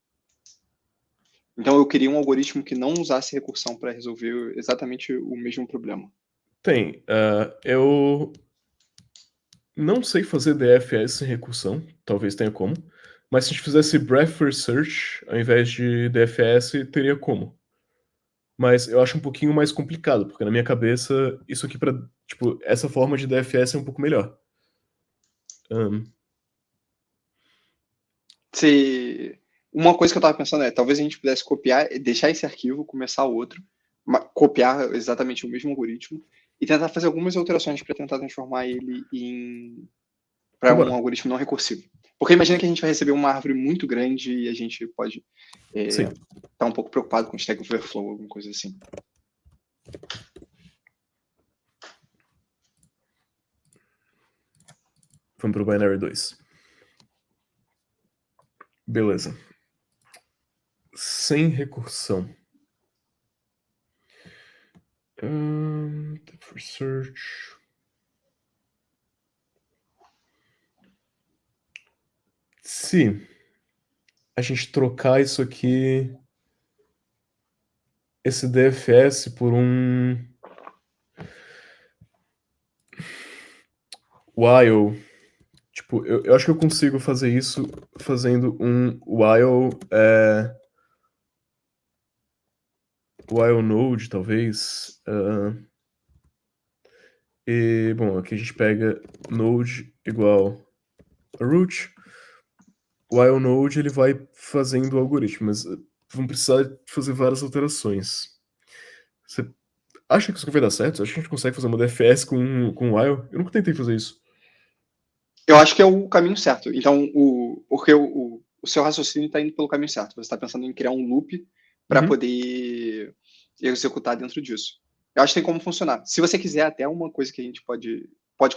Então eu queria um algoritmo que não usasse recursão para resolver exatamente o mesmo problema. Tem. Eu não sei fazer DFS sem recursão, talvez tenha como, mas se a gente fizesse Breadth First Search ao invés de DFS, teria como. Mas eu acho um pouquinho mais complicado, porque na minha cabeça, isso aqui pra. Tipo, essa forma de DFS é um pouco melhor. Uma coisa que eu estava pensando é, talvez a gente pudesse copiar, deixar esse arquivo, começar outro, copiar exatamente o mesmo algoritmo e tentar fazer algumas alterações para tentar transformar ele para Então um bora. algoritmo não recursivo. Porque imagina que a gente vai receber uma árvore muito grande e a gente pode Sim. estar um pouco preocupado com Stack Overflow, alguma coisa assim. Vamos pro Binary 2. Beleza. Sem recursão. For search. Se a gente trocar isso aqui, esse DFS por um while, tipo, eu acho que eu consigo fazer isso fazendo um while node, talvez. E, bom, aqui a gente pega node igual a root. While node ele vai fazendo o algoritmo, mas vamos precisar fazer várias alterações. Você acha que isso vai dar certo? Você acha que a gente consegue fazer uma DFS com while? Eu nunca tentei fazer isso. Eu acho que é o caminho certo. Então, porque o seu raciocínio está indo pelo caminho certo. Você está pensando em criar um loop para Uhum. poder executar dentro disso. Eu acho que tem como funcionar. Se você quiser, até uma coisa que a gente pode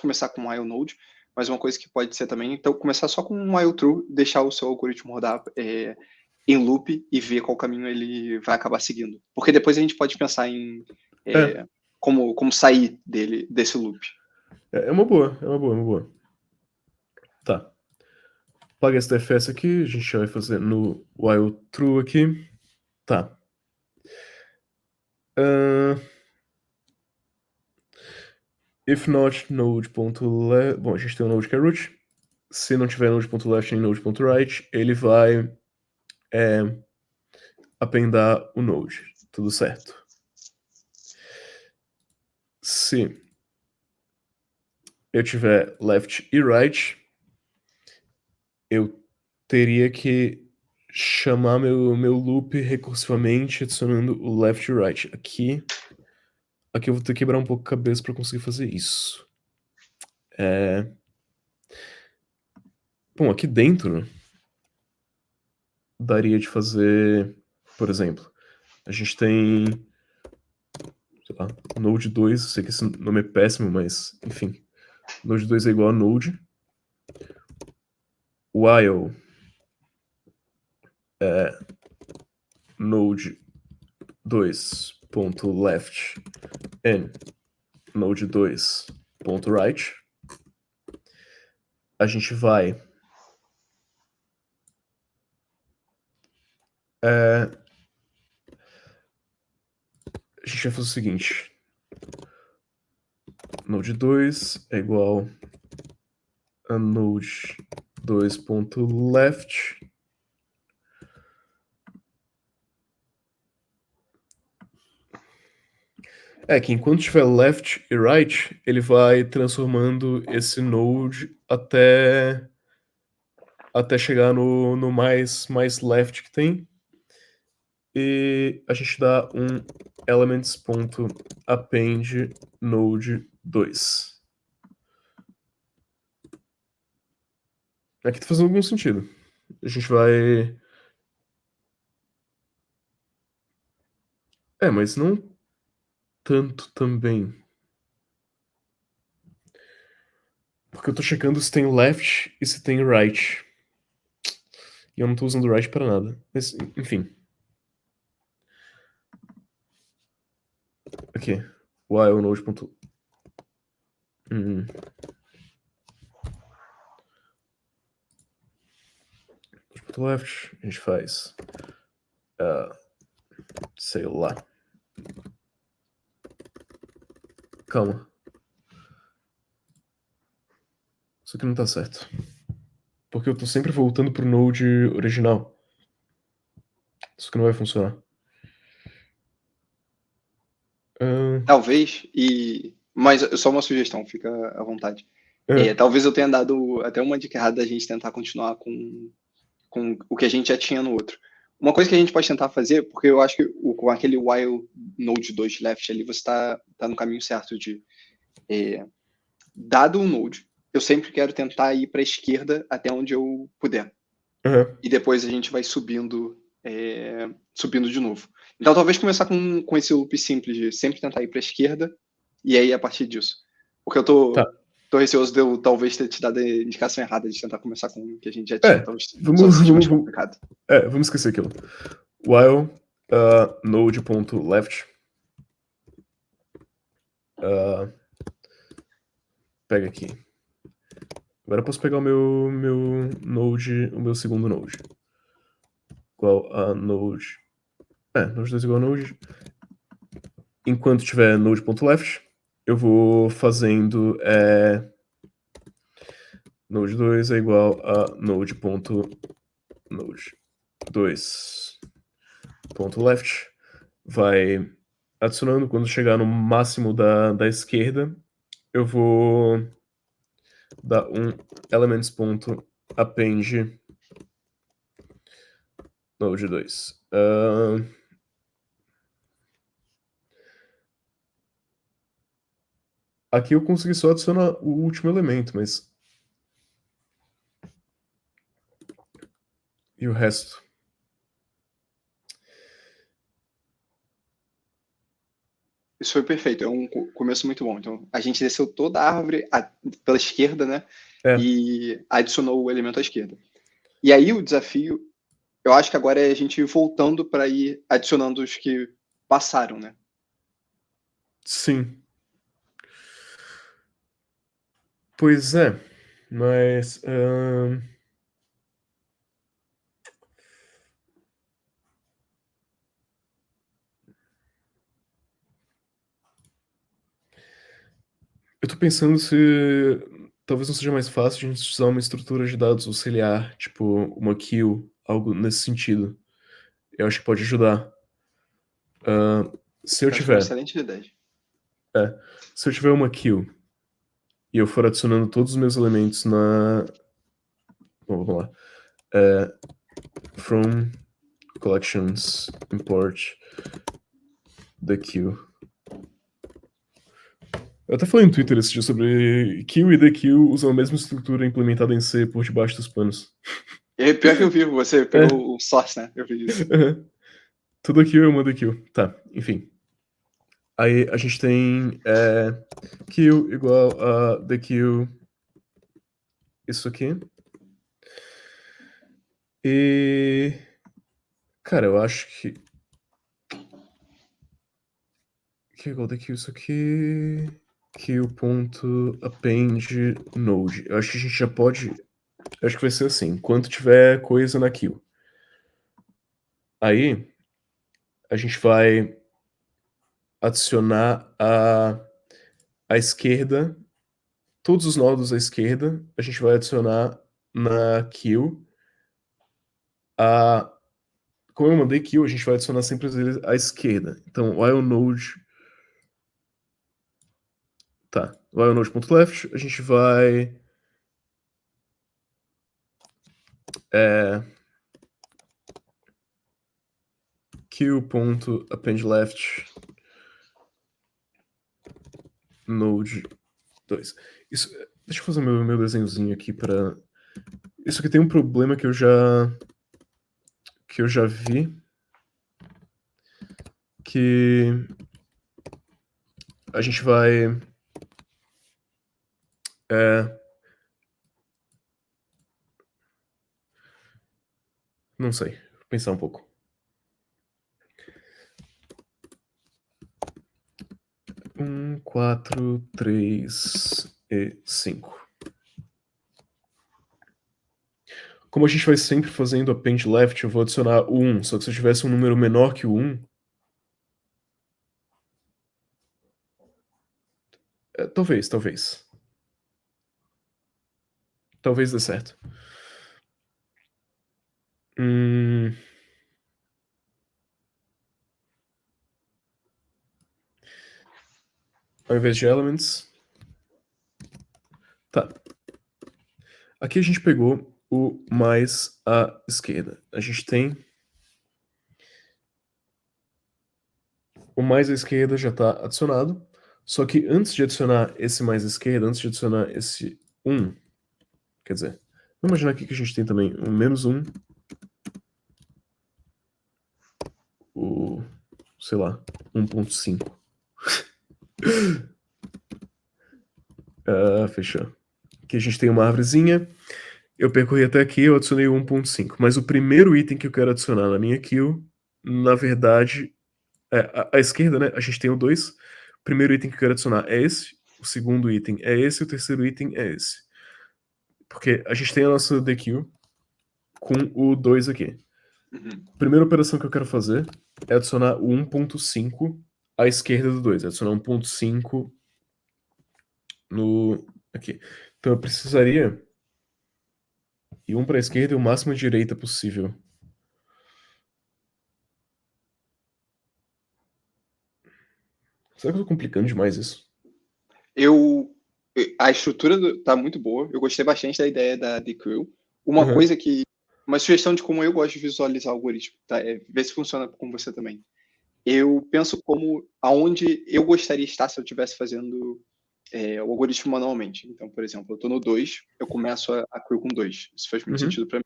começar com um while node, mas uma coisa que pode ser também, então começar só com um while true, deixar o seu algoritmo rodar em loop e ver qual caminho ele vai acabar seguindo. Porque depois a gente pode pensar em É, como sair desse loop. é uma boa, é uma boa, é uma boa. Tá. Paga esse DFS aqui, a gente já vai fazer no while true aqui. Tá. If not node.left. Bom, a gente tem um node que é root. Se não tiver node.left nem node.right, ele vai appendar o node. Tudo certo. Se eu tiver left e right, eu teria que chamar meu loop recursivamente adicionando o left e right. Aqui eu vou ter que quebrar um pouco a cabeça para conseguir fazer isso. Bom, aqui dentro daria de fazer, por exemplo, a gente tem, sei lá, Node 2, eu sei que esse nome é péssimo, mas enfim. Node 2 é igual a Node. While Node 2.left and Node 2.right. A gente vai a gente vai fazer o seguinte. Node 2 é igual a Node 2.left. É que enquanto tiver left e right, ele vai transformando esse node até chegar no mais left que tem. E a gente dá um elements.append node 2. Aqui tá fazendo algum sentido. A gente vai. Mas não tanto também. Porque eu tô checando se tem left e se tem right. E eu não tô usando right pra nada. Mas, enfim. Aqui. While node. Left, a gente faz Sei lá. Calma. Isso aqui não tá certo. Porque eu tô sempre voltando pro Node original. Isso aqui não vai funcionar. Ah, Talvez, mas só uma sugestão, fica à vontade. é, Talvez eu tenha dado até uma dica errada da gente tentar continuar com o que a gente já tinha no outro. Uma coisa que a gente pode tentar fazer, porque eu acho que com aquele while node 2 left ali, você está no caminho certo de, dado um node, eu sempre quero tentar ir para a esquerda até onde eu puder. aham. E depois a gente vai subindo de novo. Então talvez começar com esse loop simples de sempre tentar ir para a esquerda e aí a partir disso. Porque eu Tá. tô receoso de eu talvez ter te dado a indicação errada de tentar começar com o que a gente já tinha, É, talvez só vamos, seja mais vamos, complicado. vamos esquecer aquilo. While node.left. Pega aqui. Agora eu posso pegar o meu node, o meu segundo node. Igual a node. Node 2 igual a node. Enquanto tiver node.left, eu vou fazendo node 2 é igual a node.node 2.left. Vai adicionando. Quando chegar no máximo da esquerda, eu vou dar um elements.append node 2. Aqui eu consegui só adicionar o último elemento, mas... E o resto? Isso foi perfeito, é um começo muito bom. Então, a gente desceu toda a árvore pela esquerda, né? É, E adicionou o elemento à esquerda. E aí o desafio, eu acho que agora é a gente ir voltando para ir adicionando os que passaram, né? sim. Pois é, mas... eu tô pensando se talvez não seja mais fácil a gente usar uma estrutura de dados auxiliar, tipo uma queue, algo nesse sentido. Eu acho que pode ajudar. Se eu Eu acho uma tiver, excelente ideia. é, se eu tiver uma queue e eu for adicionando todos os meus elementos na... Bom, vamos lá. From collections import the queue. Eu até falei no Twitter esse dia sobre queue e the queue usam a mesma estrutura implementada em C por debaixo dos panos. E pior que eu vi, você É, pegou o source, né? Eu vi isso. tudo queue é uma the queue. Tá, enfim. Aí a gente tem queue igual a the queue, isso aqui. E... Cara, eu acho que... Queue igual a the queue, isso aqui... Queue.append node. Eu acho que a gente já pode... Eu acho que vai ser assim, enquanto tiver coisa na queue. Aí, a gente vai adicionar a esquerda, todos os nodos à esquerda, a gente vai adicionar na queue. A, como eu mandei queue, a gente vai adicionar sempre eles à esquerda. Então, while node... Tá, while node.left, a gente vai... queue.appendLeft node 2. Isso, deixa eu fazer meu desenhozinho aqui para... Isso aqui tem um problema que eu já vi, que a gente vai não sei, vou pensar um pouco. 4, 3 e 5. Como a gente vai sempre fazendo append left, eu vou adicionar o 1. Só que se eu tivesse um número menor que o 1, Talvez. Talvez dê certo. Ao invés de elements. Tá. Aqui a gente pegou o mais à esquerda. A gente tem... O mais à esquerda já está adicionado. Só que antes de adicionar esse mais à esquerda, antes de adicionar esse 1, quer dizer, vamos imaginar aqui que a gente tem também um menos 1, o, sei lá, 1.5. Fechou. Aqui a gente tem uma árvorezinha. Eu percorri até aqui, eu adicionei o 1.5. Mas o primeiro item que eu quero adicionar na minha queue, na verdade, à esquerda, né? A gente tem o 2. O primeiro item que eu quero adicionar é esse. O segundo item é esse. O terceiro item é esse. Porque a gente tem a nossa DQ com o 2 aqui. A primeira operação que eu quero fazer é adicionar o 1.5 à esquerda do 2. Adicionar 1.5 no... aqui. Então eu precisaria ir um para a esquerda e o máximo à direita possível. Será que eu tô complicando demais isso? A estrutura tá muito boa. Eu gostei bastante da ideia da The Crew. Uhum. Uma sugestão de como eu gosto de visualizar o algoritmo, tá? Ver se funciona com você também. Eu penso como aonde eu gostaria de estar se eu estivesse fazendo o algoritmo manualmente. Então, por exemplo, eu estou no 2, eu começo a crew com 2. Isso faz muito sentido para mim.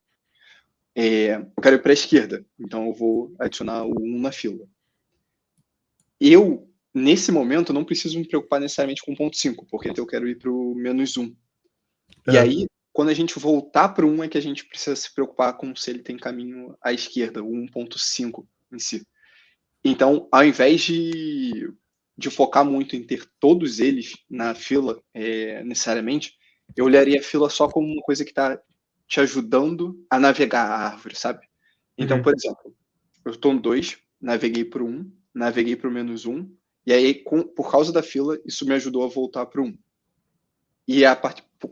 Eu quero ir para a esquerda, então eu vou adicionar o 1 na fila. Nesse momento, não preciso me preocupar necessariamente com o 1.5, porque eu quero ir para o menos 1. E aí, quando a gente voltar para o 1, é que a gente precisa se preocupar com se ele tem caminho à esquerda, o 1.5 em si. Então, ao invés de focar muito em ter todos eles na fila, necessariamente, eu olharia a fila só como uma coisa que está te ajudando a navegar a árvore, sabe? Então, por exemplo, eu estou no 2, naveguei para o 1, naveguei para o menos 1, e aí, por causa da fila, isso me ajudou a voltar para o 1. E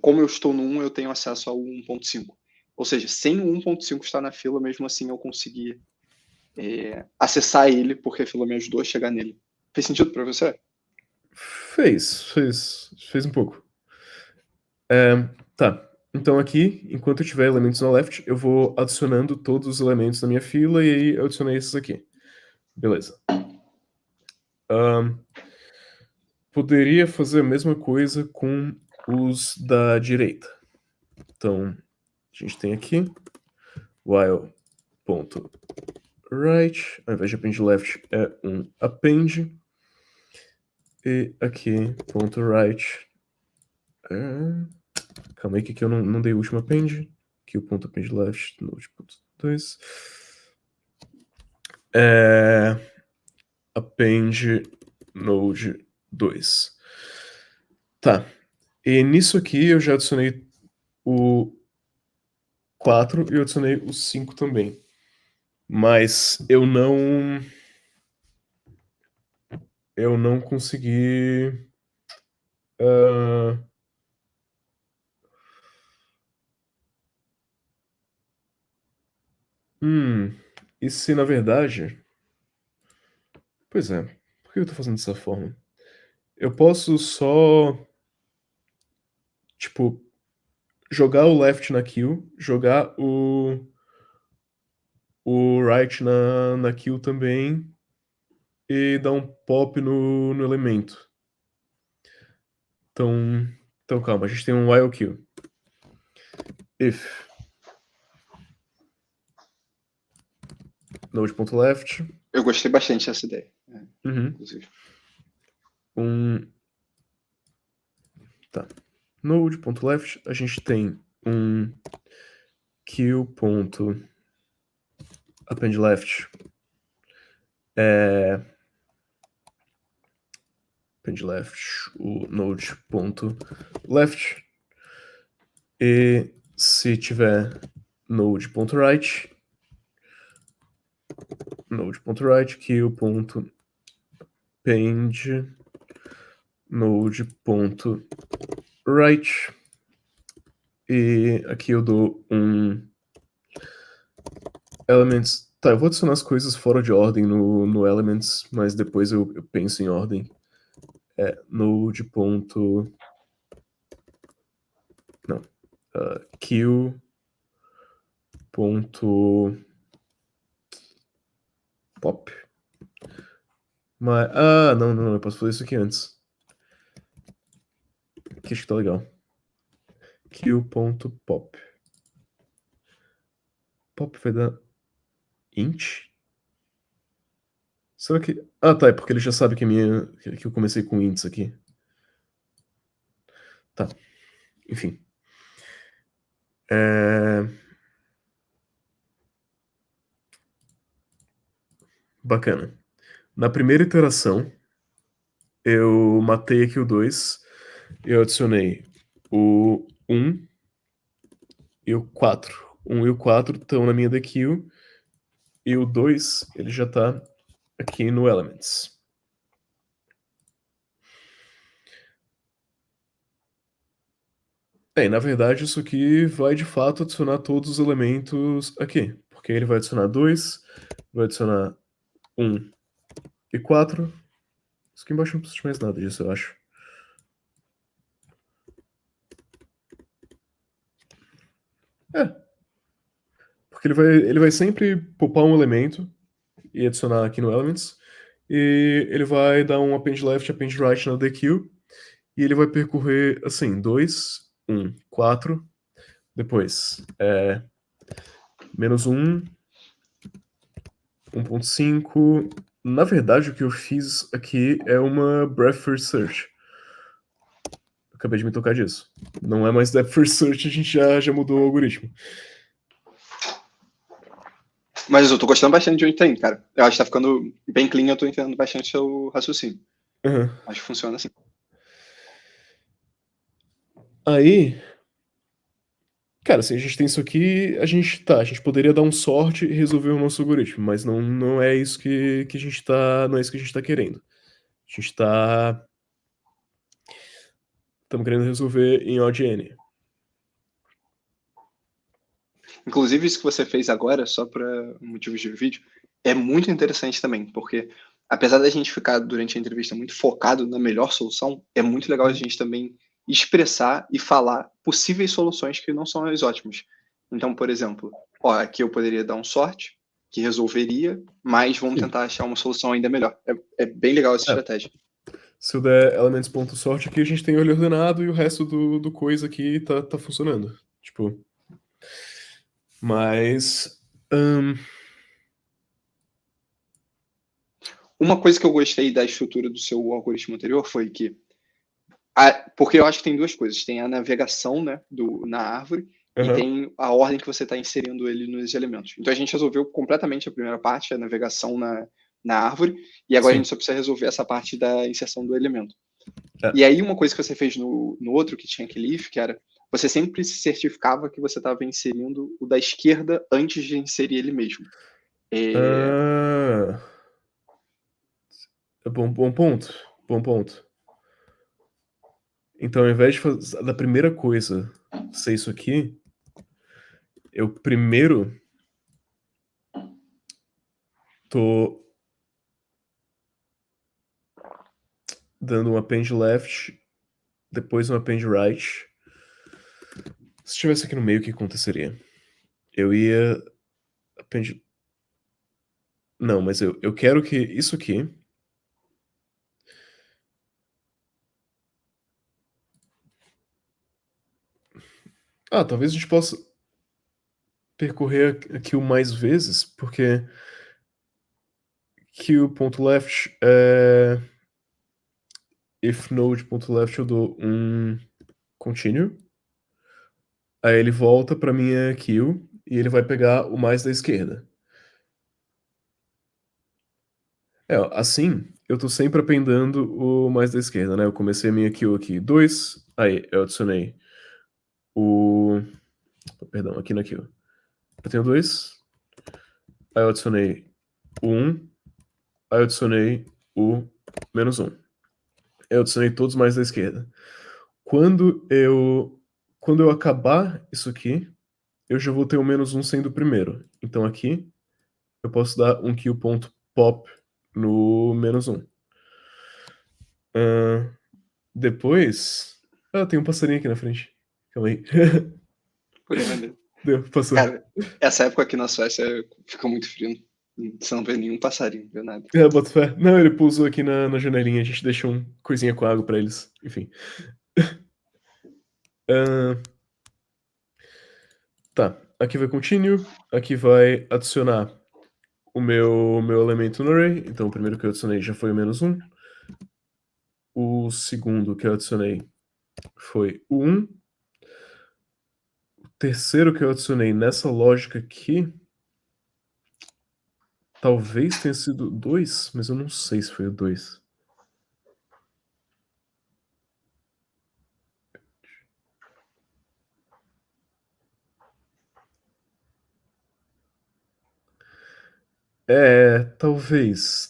como eu estou no 1, eu tenho acesso ao 1.5. Ou seja, sem o 1.5 estar na fila, mesmo assim eu consegui acessar ele, porque a fila me ajudou a chegar nele. Fez sentido para você? Fez um pouco. Tá. Então aqui, enquanto eu tiver elementos na left, eu vou adicionando todos os elementos na minha fila e aí eu adicionei esses aqui. Beleza. Poderia fazer a mesma coisa com os da direita. Então, a gente tem aqui while.right, ao invés de append left é um append. E aqui, ponto .right. Calma aí que aqui eu não dei o último append. Aqui o ponto append left, node.2. Append node 2. Tá. E nisso aqui eu já adicionei o 4 e eu adicionei o 5 também. Mas eu não consegui... E se na verdade... Pois é, por que eu tô fazendo dessa forma? Eu posso só... Tipo, jogar o left na kill, jogar o right na kill também e dar um pop no elemento. Então calma, a gente tem um while kill. If node.left. Eu gostei bastante dessa ideia, inclusive. Tá. Node.left, a gente tem um queue.append left. Append left, o node.left. E se tiver node.right, queue.append node.write, e aqui eu dou um elements. Tá, eu vou adicionar as coisas fora de ordem no elements, mas depois eu penso em ordem. Node. Não. Q. Pop. Mas, não, eu posso fazer isso aqui antes. Aqui acho que tá legal. Q.pop. Pop vai dar int? Será que... tá, é porque ele já sabe que que eu comecei com ints aqui. Tá, enfim. Bacana. Na primeira iteração, eu matei aqui o 2, eu adicionei o 1 e o 4. 1 e o 4 estão na minha DQ, e o 2 ele já está aqui no Elements. Na verdade, isso aqui vai de fato adicionar todos os elementos aqui, porque ele vai adicionar 2, vai adicionar 1 e 4. Isso aqui embaixo não precisa de mais nada disso, eu acho. Porque ele vai sempre poupar um elemento e adicionar aqui no Elements, e ele vai dar um append left, append right na DQ, e ele vai percorrer assim, 2, 1, 4, depois menos 1, 1.5. Na verdade, o que eu fiz aqui é uma breadth first search. Acabei de me tocar disso. Não é mais depth first search, a gente já mudou o algoritmo. Mas eu tô gostando bastante de onde tá indo, cara. Eu acho que tá ficando bem clean, eu tô entendendo bastante seu raciocínio. Uhum. Acho que funciona assim. Aí, cara, se a gente tem isso aqui, a gente poderia dar um sort e resolver o nosso algoritmo, mas não é isso que a gente tá, não é isso que a gente tá querendo. A gente estamos querendo resolver em ODN. Inclusive, isso que você fez agora, só para motivos de vídeo, é muito interessante também, porque apesar da gente ficar durante a entrevista muito focado na melhor solução, é muito legal a gente também expressar e falar possíveis soluções que não são as ótimas. Então, por exemplo, aqui eu poderia dar um sort, que resolveria, mas vamos Sim. tentar achar uma solução ainda melhor. É bem legal essa estratégia. Se eu der elements.sort aqui, a gente tem ele ordenado e o resto do coisa aqui tá funcionando. Tipo. Mas. Uma coisa que eu gostei da estrutura do seu algoritmo anterior foi que porque eu acho que tem duas coisas. Tem a navegação, né, na árvore e tem a ordem que você está inserindo ele nos elementos. Então a gente resolveu completamente a primeira parte, a navegação na árvore, e agora Sim. a gente só precisa resolver essa parte da inserção do elemento. É. E aí uma coisa que você fez no outro, que tinha aquele if, que era você sempre se certificava que você estava inserindo o da esquerda antes de inserir ele mesmo. Bom ponto. Bom ponto. Então, ao invés de fazer da primeira coisa ser isso aqui, eu primeiro tô dando um append left, depois um append right. Se estivesse aqui no meio, o que aconteceria? Eu ia append... Não, mas eu quero que isso aqui... talvez a gente possa percorrer aqui o mais vezes, porque q.left if node.left eu dou um continue, aí ele volta para minha queue e ele vai pegar o mais da esquerda. Assim, eu tô sempre appendando o mais da esquerda, né? Eu comecei a minha queue aqui 2, aí eu adicionei o... Perdão, aqui na queue. Eu tenho 2, aí eu adicionei o 1, aí eu adicionei o menos 1. Eu adicionei todos mais da esquerda. Quando eu acabar isso aqui, eu já vou ter o menos um sendo o primeiro. Então aqui eu posso dar um kill.pop no menos um. Depois. Ah, tem um passarinho aqui na frente. Calma aí. Pô, que maneiro. Deu, passou. Cara, essa época aqui na Suécia fica muito frio. Você não vê nenhum passarinho, não vê nada. Boto fé. Não, ele pousou aqui na janelinha. A gente deixou um coisinha com água pra eles. Enfim. Ah, tá. Aqui vai continue. Aqui vai adicionar o meu elemento no array. Então o primeiro que eu adicionei já foi o menos um. O segundo que eu adicionei foi o 1. O terceiro que eu adicionei nessa lógica aqui. Talvez tenha sido 2, mas eu não sei se foi o 2.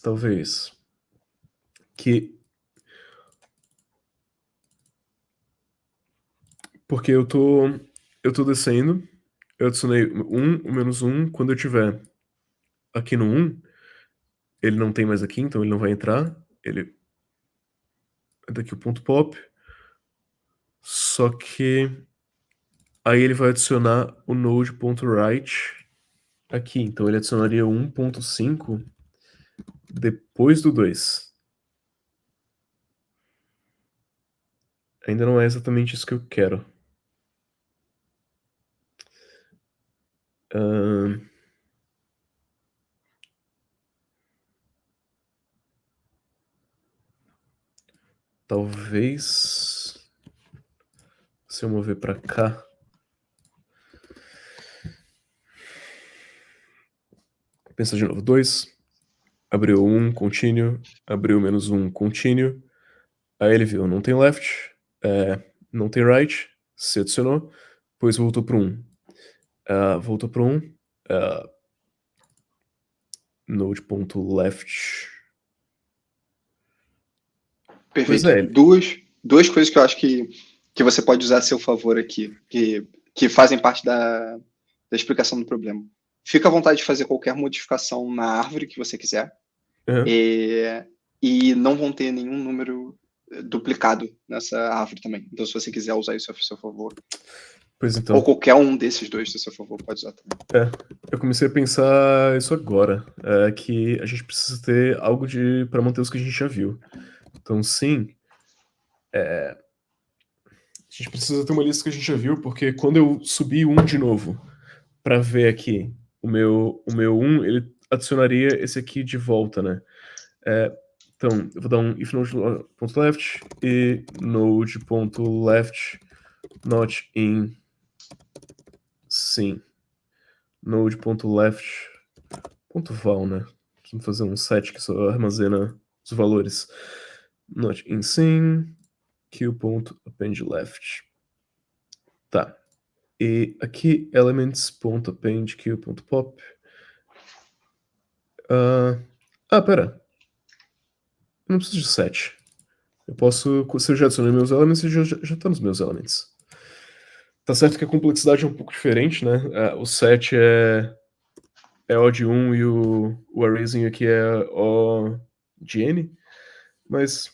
Talvez. Que. Porque eu tô descendo, eu adicionei o menos um, quando eu tiver aqui no 1, ele não tem mais aqui, então ele não vai entrar, ele é daqui o ponto pop, só que aí ele vai adicionar o node.write aqui, então ele adicionaria o 1.5 depois do 2. Ainda não é exatamente isso que eu quero. Talvez se eu mover pra cá. Pensa de novo. 2, abriu 1, continue, abriu menos 1, continue. Aí ele viu, não tem left, não tem right, se adicionou, depois voltou para 1. Voltou para 1, node.left. Pois Perfeito. é, Duas coisas que eu acho que você pode usar a seu favor aqui, que fazem parte da explicação do problema. Fica à vontade de fazer qualquer modificação na árvore que você quiser. E não vão ter nenhum número duplicado nessa árvore também. Então, se você quiser usar isso a seu favor, pois então. ou qualquer um desses dois a seu favor, pode usar também. Eu comecei a pensar isso agora, que a gente precisa ter algo para manter os que a gente já viu. Então, sim, a gente precisa ter uma lista que a gente já viu, porque quando eu subir um de novo para ver aqui o meu 1, ele adicionaria esse aqui de volta, né? Então, eu vou dar um if node.left e node.left not in sim. Node.left.val, né? Vamos fazer um set que só armazena os valores. Not in sim, q.append_left. Tá. E aqui elements.append q.pop. Pera. Eu não preciso de set. Eu posso, se eu já adicionei meus elements, já tá nos meus elements. Tá certo que a complexidade é um pouco diferente, né? O set é O de 1 e o arrayzinho aqui é O de N, mas,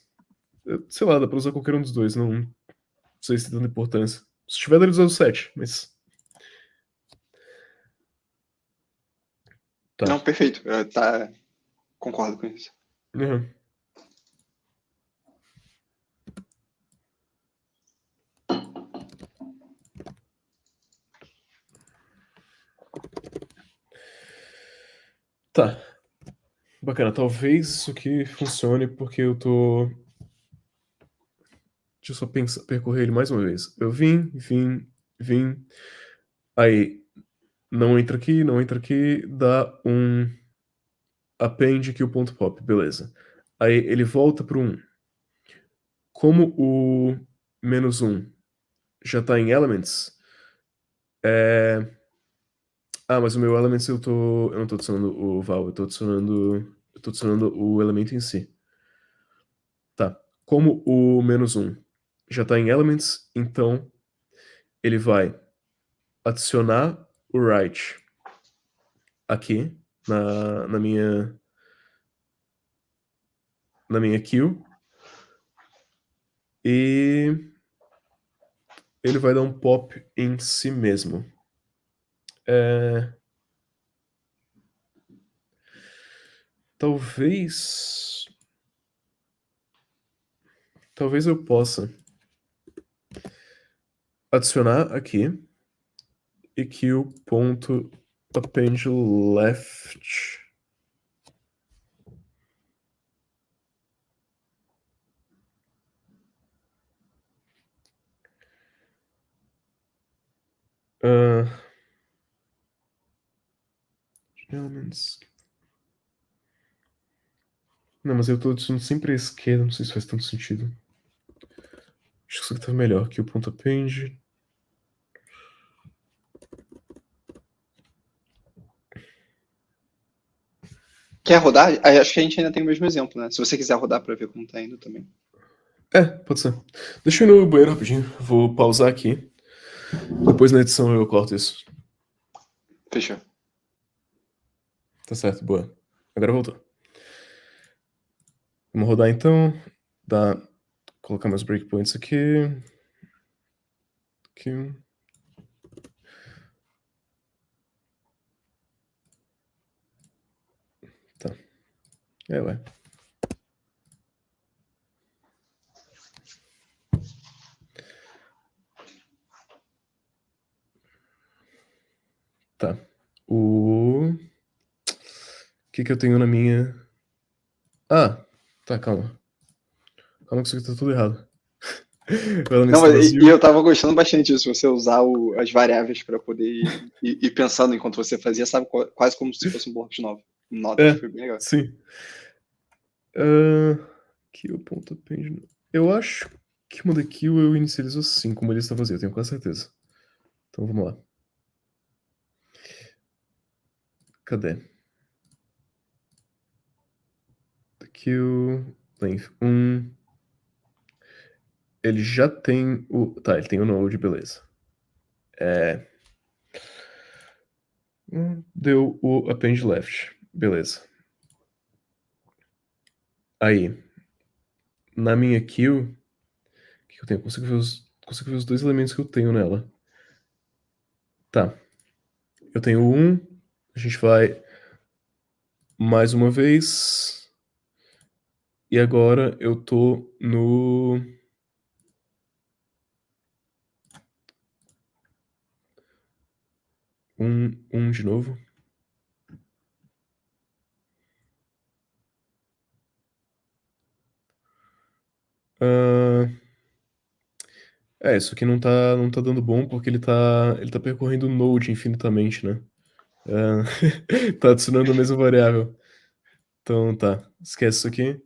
sei lá, dá pra usar qualquer um dos dois, não sei se tem tanta importância. Se tiver, dá pra usar o set, mas... Tá. Não, perfeito. Concordo com isso. Uhum. Tá. Bacana, talvez isso aqui funcione porque eu tô... Deixa eu só percorrer ele mais uma vez. Eu vim. Aí, não entra aqui, dá um append aqui o ponto pop, beleza. Aí ele volta pro 1. Como o menos 1 já tá em elements, mas o meu elements eu não tô adicionando o val, eu tô adicionando o elemento em si. Tá. como o -1 já está em Elements, então ele vai adicionar o write aqui na minha queue e ele vai dar um pop em si mesmo. Talvez eu possa adicionar aqui e queue.append left. Elements. Não, mas eu tô adicionando sempre a esquerda, não sei se faz tanto sentido. Acho que isso aqui tá melhor. Queue.append. Quer rodar? Acho que a gente ainda tem o mesmo exemplo, né? Se você quiser rodar para ver como tá indo também. Pode ser. Deixa eu ir no banheiro rapidinho. Vou pausar aqui. Depois na edição eu corto isso. Fechou. Tá certo, boa. Agora voltou. Vamos rodar então. Colocar meus breakpoints aqui. Aqui. Tá. Ué. Tá. O que eu tenho na minha... Tá, calma. Calma que isso aqui tá tudo errado. O Não, Elements tá mas, e vazio. eu tava gostando bastante disso, você usar as variáveis para poder ir pensando enquanto você fazia, sabe? Quase como se fosse um bloco de notas. Foi bem legal. Sim. Aqui o ponto append. Eu acho que uma daqui eu inicializo assim, como ele está vazio, eu tenho quase certeza. Então vamos lá. Cadê? Aqui o length 1. Ele já tem o... Tá, ele tem o node, beleza. Deu o append left, beleza. Aí, na minha queue, o que eu tenho? Consigo ver os dois elementos que eu tenho nela. Tá. Eu tenho um, a gente vai mais uma vez. E agora eu tô no... Um de novo. Isso aqui não tá dando bom porque ele tá percorrendo o node infinitamente, né? Tá adicionando a mesma variável. Então tá, esquece isso aqui.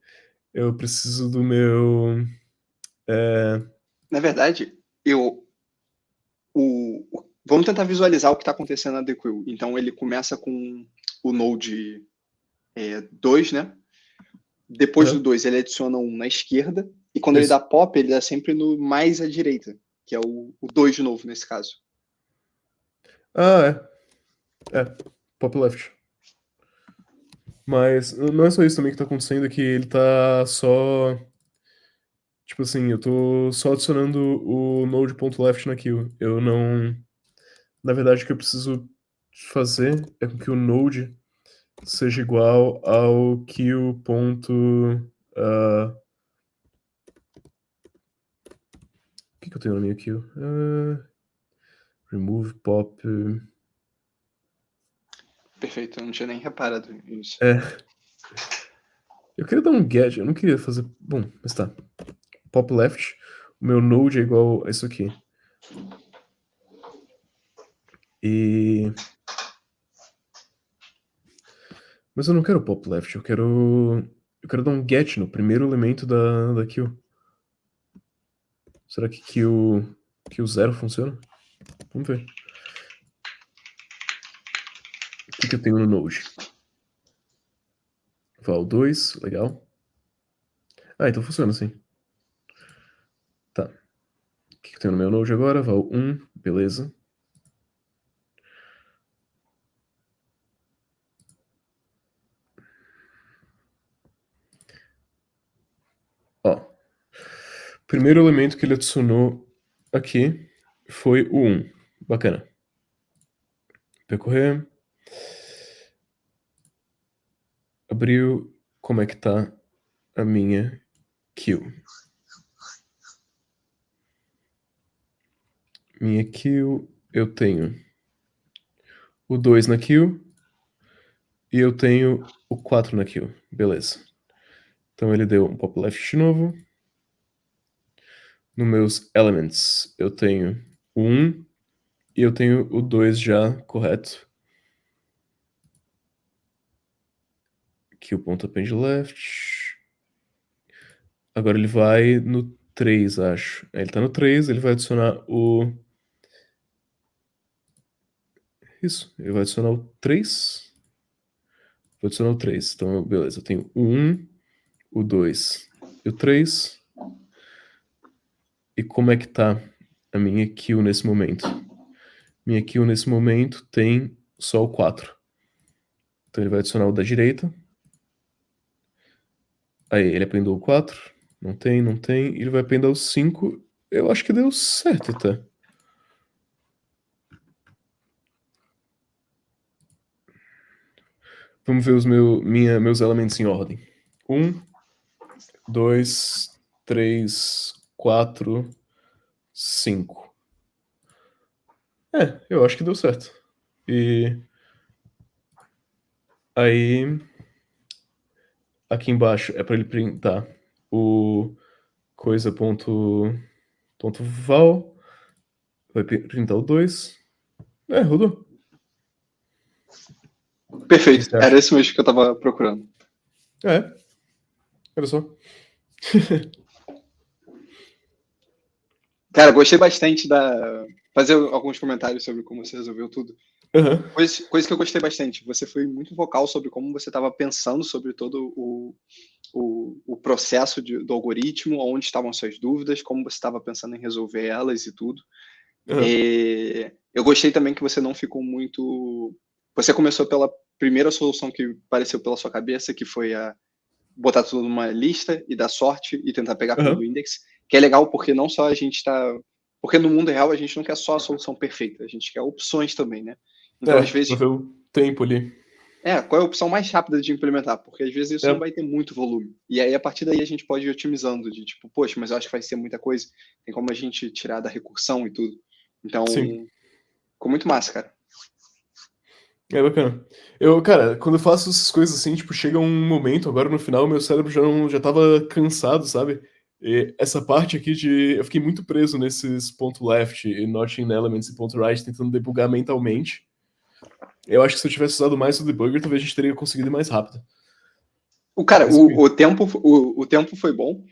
Eu preciso do meu... Na verdade, vamos tentar visualizar o que está acontecendo na DQueue. Então, ele começa com o node 2, né? Depois do 2, ele adiciona um na esquerda. E quando ele Isso. dá pop, ele dá sempre no mais à direita, que é o 2 de novo, nesse caso. Pop left. Mas não é só isso também que tá acontecendo, é que ele tá só... Tipo assim, eu tô só adicionando o node.left na queue. Eu não... Na verdade, o que eu preciso fazer é com que o node seja igual ao queue. O que eu tenho na minha queue? Remove pop. Perfeito, eu não tinha nem reparado nisso. Eu queria dar um get, eu não queria fazer. Bom, mas tá. Pop left. O meu node é igual a isso aqui. E. Mas eu não quero pop left, eu quero. Eu quero dar um get no primeiro elemento da queue. Será que queue 0 funciona? Vamos ver. O que eu tenho no node? Val 2, legal. Então funciona assim. tenho no meu Node agora, val 1, beleza. Ó, o primeiro elemento que ele adicionou aqui foi o 1. Bacana. Percorrer. Abriu. Como é que tá a minha queue? Minha queue, eu tenho o 2 na queue e eu tenho o 4 na queue. Beleza. Então ele deu um pop left de novo. Nos meus elements, eu tenho o 1 e eu tenho o 2 já correto. Aqui o ponto append left. Agora ele vai no 3, acho. Ele tá no 3, ele vai adicionar o... Isso, ele vai adicionar o 3. Vou adicionar o 3. Então, beleza, eu tenho o 1, o 2 e o 3. E como é que tá a minha queue nesse momento? Minha queue nesse momento tem só o 4. Então ele vai adicionar o da direita. Aí, ele aprendeu o 4. Não tem, não tem. Ele vai aprender o 5. Eu acho que deu certo até. Vamos ver os meus elementos em ordem. 1, 2, 3, 4, 5. Eu acho que deu certo. E aí, aqui embaixo é para ele printar o coisa val. Vai printar o 2. Rodou. O que Perfeito. você Era acha? esse mesmo que eu tava procurando. Olha só. Cara, gostei bastante da. Fazer alguns comentários sobre como você resolveu tudo. Aham. Coisa que eu gostei bastante. Você foi muito vocal sobre como você estava pensando sobre todo o processo do algoritmo, onde estavam suas dúvidas, como você estava pensando em resolver elas e tudo. Aham. Eu gostei também que você não ficou muito. Você começou pela primeira solução que apareceu pela sua cabeça, que foi a botar tudo numa lista e dar sorte e tentar pegar pelo Aham. index, que é legal porque não só a gente está. Porque no mundo real a gente não quer só a solução perfeita, a gente quer opções também, né? Então, às Pra vezes, ver o tempo ali. qual é a opção mais rápida de implementar? Porque às vezes isso não É. vai ter muito volume. E aí, a partir daí, a gente pode ir otimizando, de tipo, poxa, mas eu acho que vai ser muita coisa. Tem como a gente tirar da recursão e tudo. Então, Sim. ficou muito massa, cara. É bacana. Cara, quando eu faço essas coisas assim, tipo, chega um momento, agora no final, meu cérebro já tava cansado, sabe? E essa parte aqui de. Eu fiquei muito preso nesses ponto left e not in elements e ponto right, tentando debugar mentalmente. Eu acho que se eu tivesse usado mais o debugger, talvez a gente teria conseguido ir mais rápido. Cara, Mas enfim. o tempo foi bom,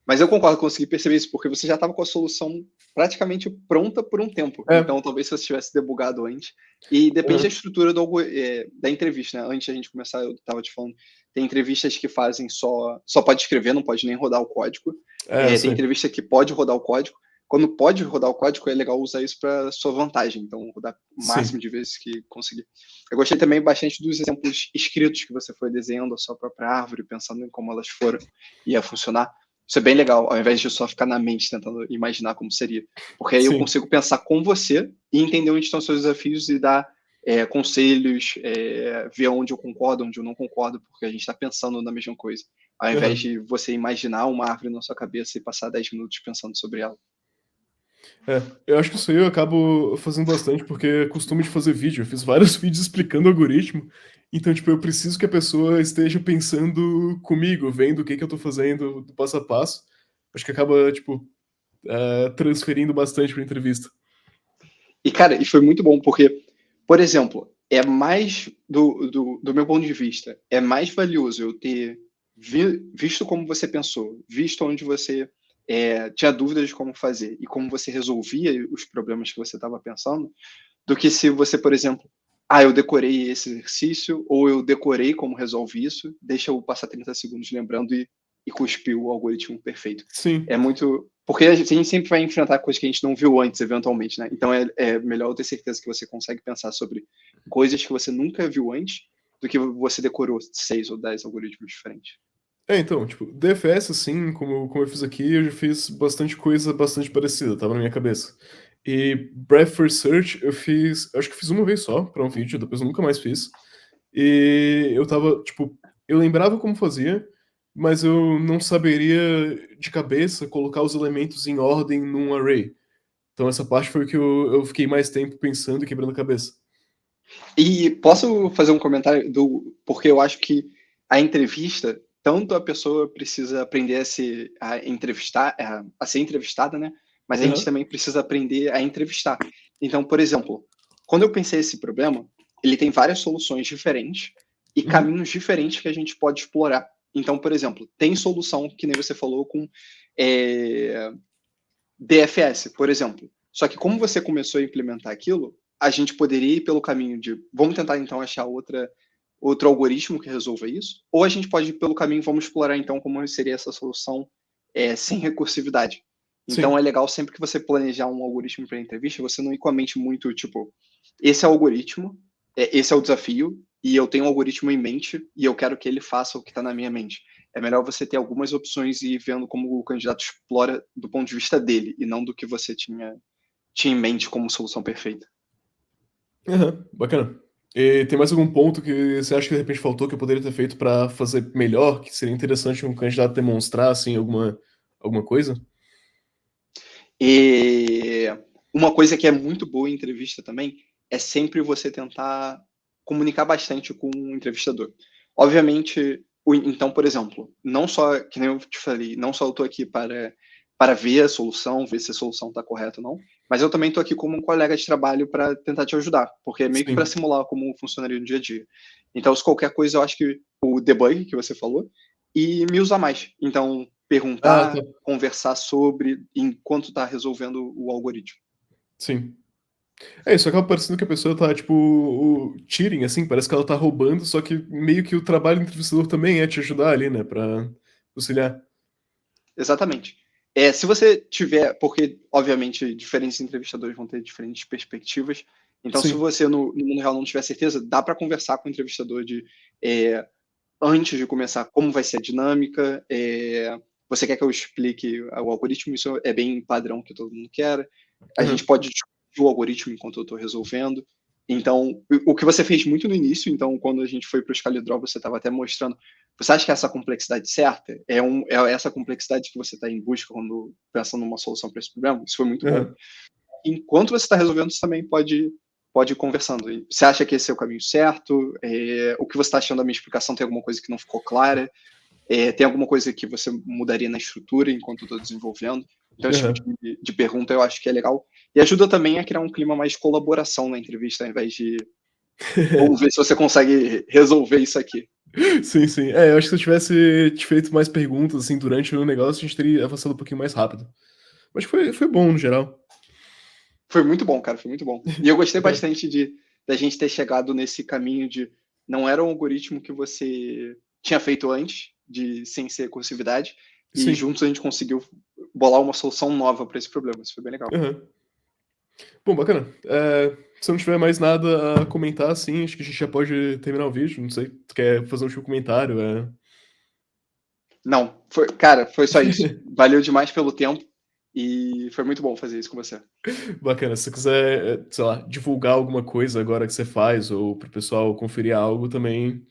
mas eu concordo, consegui perceber isso, porque você já estava com a solução praticamente pronta por um tempo. É. Então, talvez se você tivesse debugado antes. E depende da Aham. estrutura da entrevista, né? Antes da gente começar, eu estava te falando, tem entrevistas que fazem só pode escrever, não pode nem rodar o código. Eu Tem sei. entrevista que pode rodar o código. Quando pode rodar o código, é legal usar isso para sua vantagem. Então, rodar o máximo Sim. de vezes que conseguir. Eu gostei também bastante dos exemplos escritos que você foi desenhando a sua própria árvore, pensando em como elas foram ia funcionar. Isso é bem legal, ao invés de só ficar na mente tentando imaginar como seria. Porque aí eu Sim. consigo pensar com você e entender onde estão seus desafios e dar conselhos, ver onde eu concordo, onde eu não concordo, porque a gente está pensando na mesma coisa. Ao invés Aham. de você imaginar uma árvore na sua cabeça e passar 10 minutos pensando sobre ela. Eu acho que isso aí eu acabo fazendo bastante, porque é costume de fazer vídeo. Eu fiz vários vídeos explicando o algoritmo. Então, tipo, eu preciso que a pessoa esteja pensando comigo, vendo o que eu tô fazendo do passo a passo. Acho que acaba, tipo, transferindo bastante pra entrevista. E, cara, e foi muito bom, porque, por exemplo, é mais, do meu ponto de vista, é mais valioso eu ter visto como você pensou, visto onde você tinha dúvidas de como fazer e como você resolvia os problemas que você estava pensando, do que se você, por exemplo, eu decorei esse exercício, ou eu decorei como resolve isso, deixa eu passar 30 segundos lembrando e cuspir o algoritmo perfeito. Sim. É muito. Porque a gente sempre vai enfrentar coisas que a gente não viu antes, eventualmente, né? Então é melhor eu ter certeza que você consegue pensar sobre coisas que você nunca viu antes do que você decorou 6 ou 10 algoritmos diferentes. Então, tipo, DFS, assim, como eu fiz aqui, eu já fiz bastante coisa bastante parecida, tava na minha cabeça. E Breath First Search eu fiz, acho que fiz uma vez só pra um vídeo, depois eu nunca mais fiz. E eu tava, tipo, eu lembrava como fazia, mas eu não saberia de cabeça colocar os elementos em ordem num array. Então essa parte foi o que eu fiquei mais tempo pensando e quebrando a cabeça. E posso fazer um comentário porque eu acho que a entrevista, tanto a pessoa precisa aprender a entrevistar, a ser entrevistada, né? Mas a gente Aham. também precisa aprender a entrevistar. Então, por exemplo, quando eu pensei esse problema, ele tem várias soluções diferentes e Uhum. caminhos diferentes que a gente pode explorar. Então, por exemplo, tem solução, que nem você falou, com é, DFS, por exemplo. Só que como você começou a implementar aquilo, a gente poderia ir pelo caminho de vamos tentar então achar outro algoritmo que resolva isso, ou a gente pode ir pelo caminho, vamos explorar então como seria essa solução sem recursividade. Então Sim. é legal sempre que você planejar um algoritmo para entrevista, você não ir com a mente muito tipo, esse é o algoritmo, esse é o desafio, e eu tenho um algoritmo em mente e eu quero que ele faça o que está na minha mente. É melhor você ter algumas opções e ir vendo como o candidato explora do ponto de vista dele e não do que você tinha em mente como solução perfeita. Aham, bacana. E tem mais algum ponto que você acha que de repente faltou que eu poderia ter feito pra fazer melhor, que seria interessante um candidato demonstrar, assim, alguma coisa? E uma coisa que é muito boa em entrevista também é sempre você tentar comunicar bastante com o entrevistador. Obviamente, então, por exemplo, não só, que nem eu te falei, não só eu estou aqui para ver a solução, ver se a solução está correta ou não, mas eu também estou aqui como um colega de trabalho para tentar te ajudar, porque é meio que para Sim. simular como funcionaria no dia a dia. Então, se qualquer coisa, eu acho que o debug que você falou, e me usar mais. Então, Ah, tá. perguntar, conversar sobre enquanto está resolvendo o algoritmo. Sim. É, isso acaba parecendo que a pessoa tá, tipo, o cheating, assim, parece que ela tá roubando, só que meio que o trabalho do entrevistador também é te ajudar ali, né, pra auxiliar. Exatamente. Se você tiver, porque obviamente diferentes entrevistadores vão ter diferentes perspectivas, então se Sim. você no mundo real não tiver certeza, dá para conversar com o entrevistador é, antes de começar como vai ser a dinâmica, você quer que eu explique o algoritmo, isso é bem padrão que todo mundo quer, a gente Aham. pode discutir o algoritmo enquanto eu estou resolvendo, então o que você fez muito no início, então quando a gente foi para o Scaledraw, você estava até mostrando, você acha que é essa complexidade certa? É essa complexidade que você está em busca quando pensa numa solução para esse problema? Isso foi muito bom. Aham. Enquanto você está resolvendo, você também pode ir conversando. Você acha que esse é o caminho certo? O que você está achando da minha explicação? Tem alguma coisa que não ficou clara? Tem alguma coisa que você mudaria na estrutura enquanto eu estou desenvolvendo? Então, esse tipo Aham. de pergunta eu acho que é legal. E ajuda também a criar um clima mais de colaboração na entrevista, ao invés de vamos ver se você consegue resolver isso aqui. Sim, sim. É, eu acho que se eu tivesse te feito mais perguntas, assim, durante o negócio, a gente teria avançado um pouquinho mais rápido. Mas foi bom, no geral. Foi muito bom, cara, foi muito bom. E eu gostei bastante da gente ter chegado nesse caminho de não era um algoritmo que você tinha feito antes, de sem ser cursividade, e Sim. juntos a gente conseguiu bolar uma solução nova para esse problema. Isso foi bem legal. Aham. Bom, bacana. Se não tiver mais nada a comentar, assim, acho que a gente já pode terminar o vídeo. Não sei, tu quer fazer um último comentário? Não, cara, foi só isso. Valeu demais pelo tempo e foi muito bom fazer isso com você. Bacana. Se você quiser, sei lá, divulgar alguma coisa agora que você faz, ou pro pessoal conferir algo também,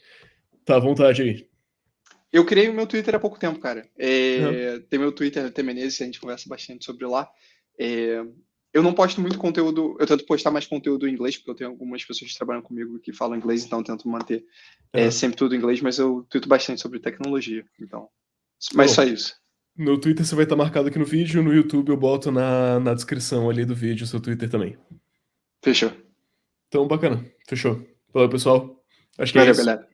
tá à vontade aí. Eu criei o meu Twitter há pouco tempo, cara. Aham. Tem meu Twitter, T Menezes, a gente conversa bastante sobre lá. É, eu não posto muito conteúdo, eu tento postar mais conteúdo em inglês, porque eu tenho algumas pessoas que trabalham comigo que falam inglês, então eu tento manter Aham. sempre tudo em inglês, mas eu tweeto bastante sobre tecnologia. Então, Tá mas só bom. isso. No Twitter você vai estar marcado aqui no vídeo, no YouTube eu boto na descrição ali do vídeo o seu Twitter também. Fechou. Então, bacana. Fechou. Valeu, pessoal. Acho que é Valeu, isso. galera.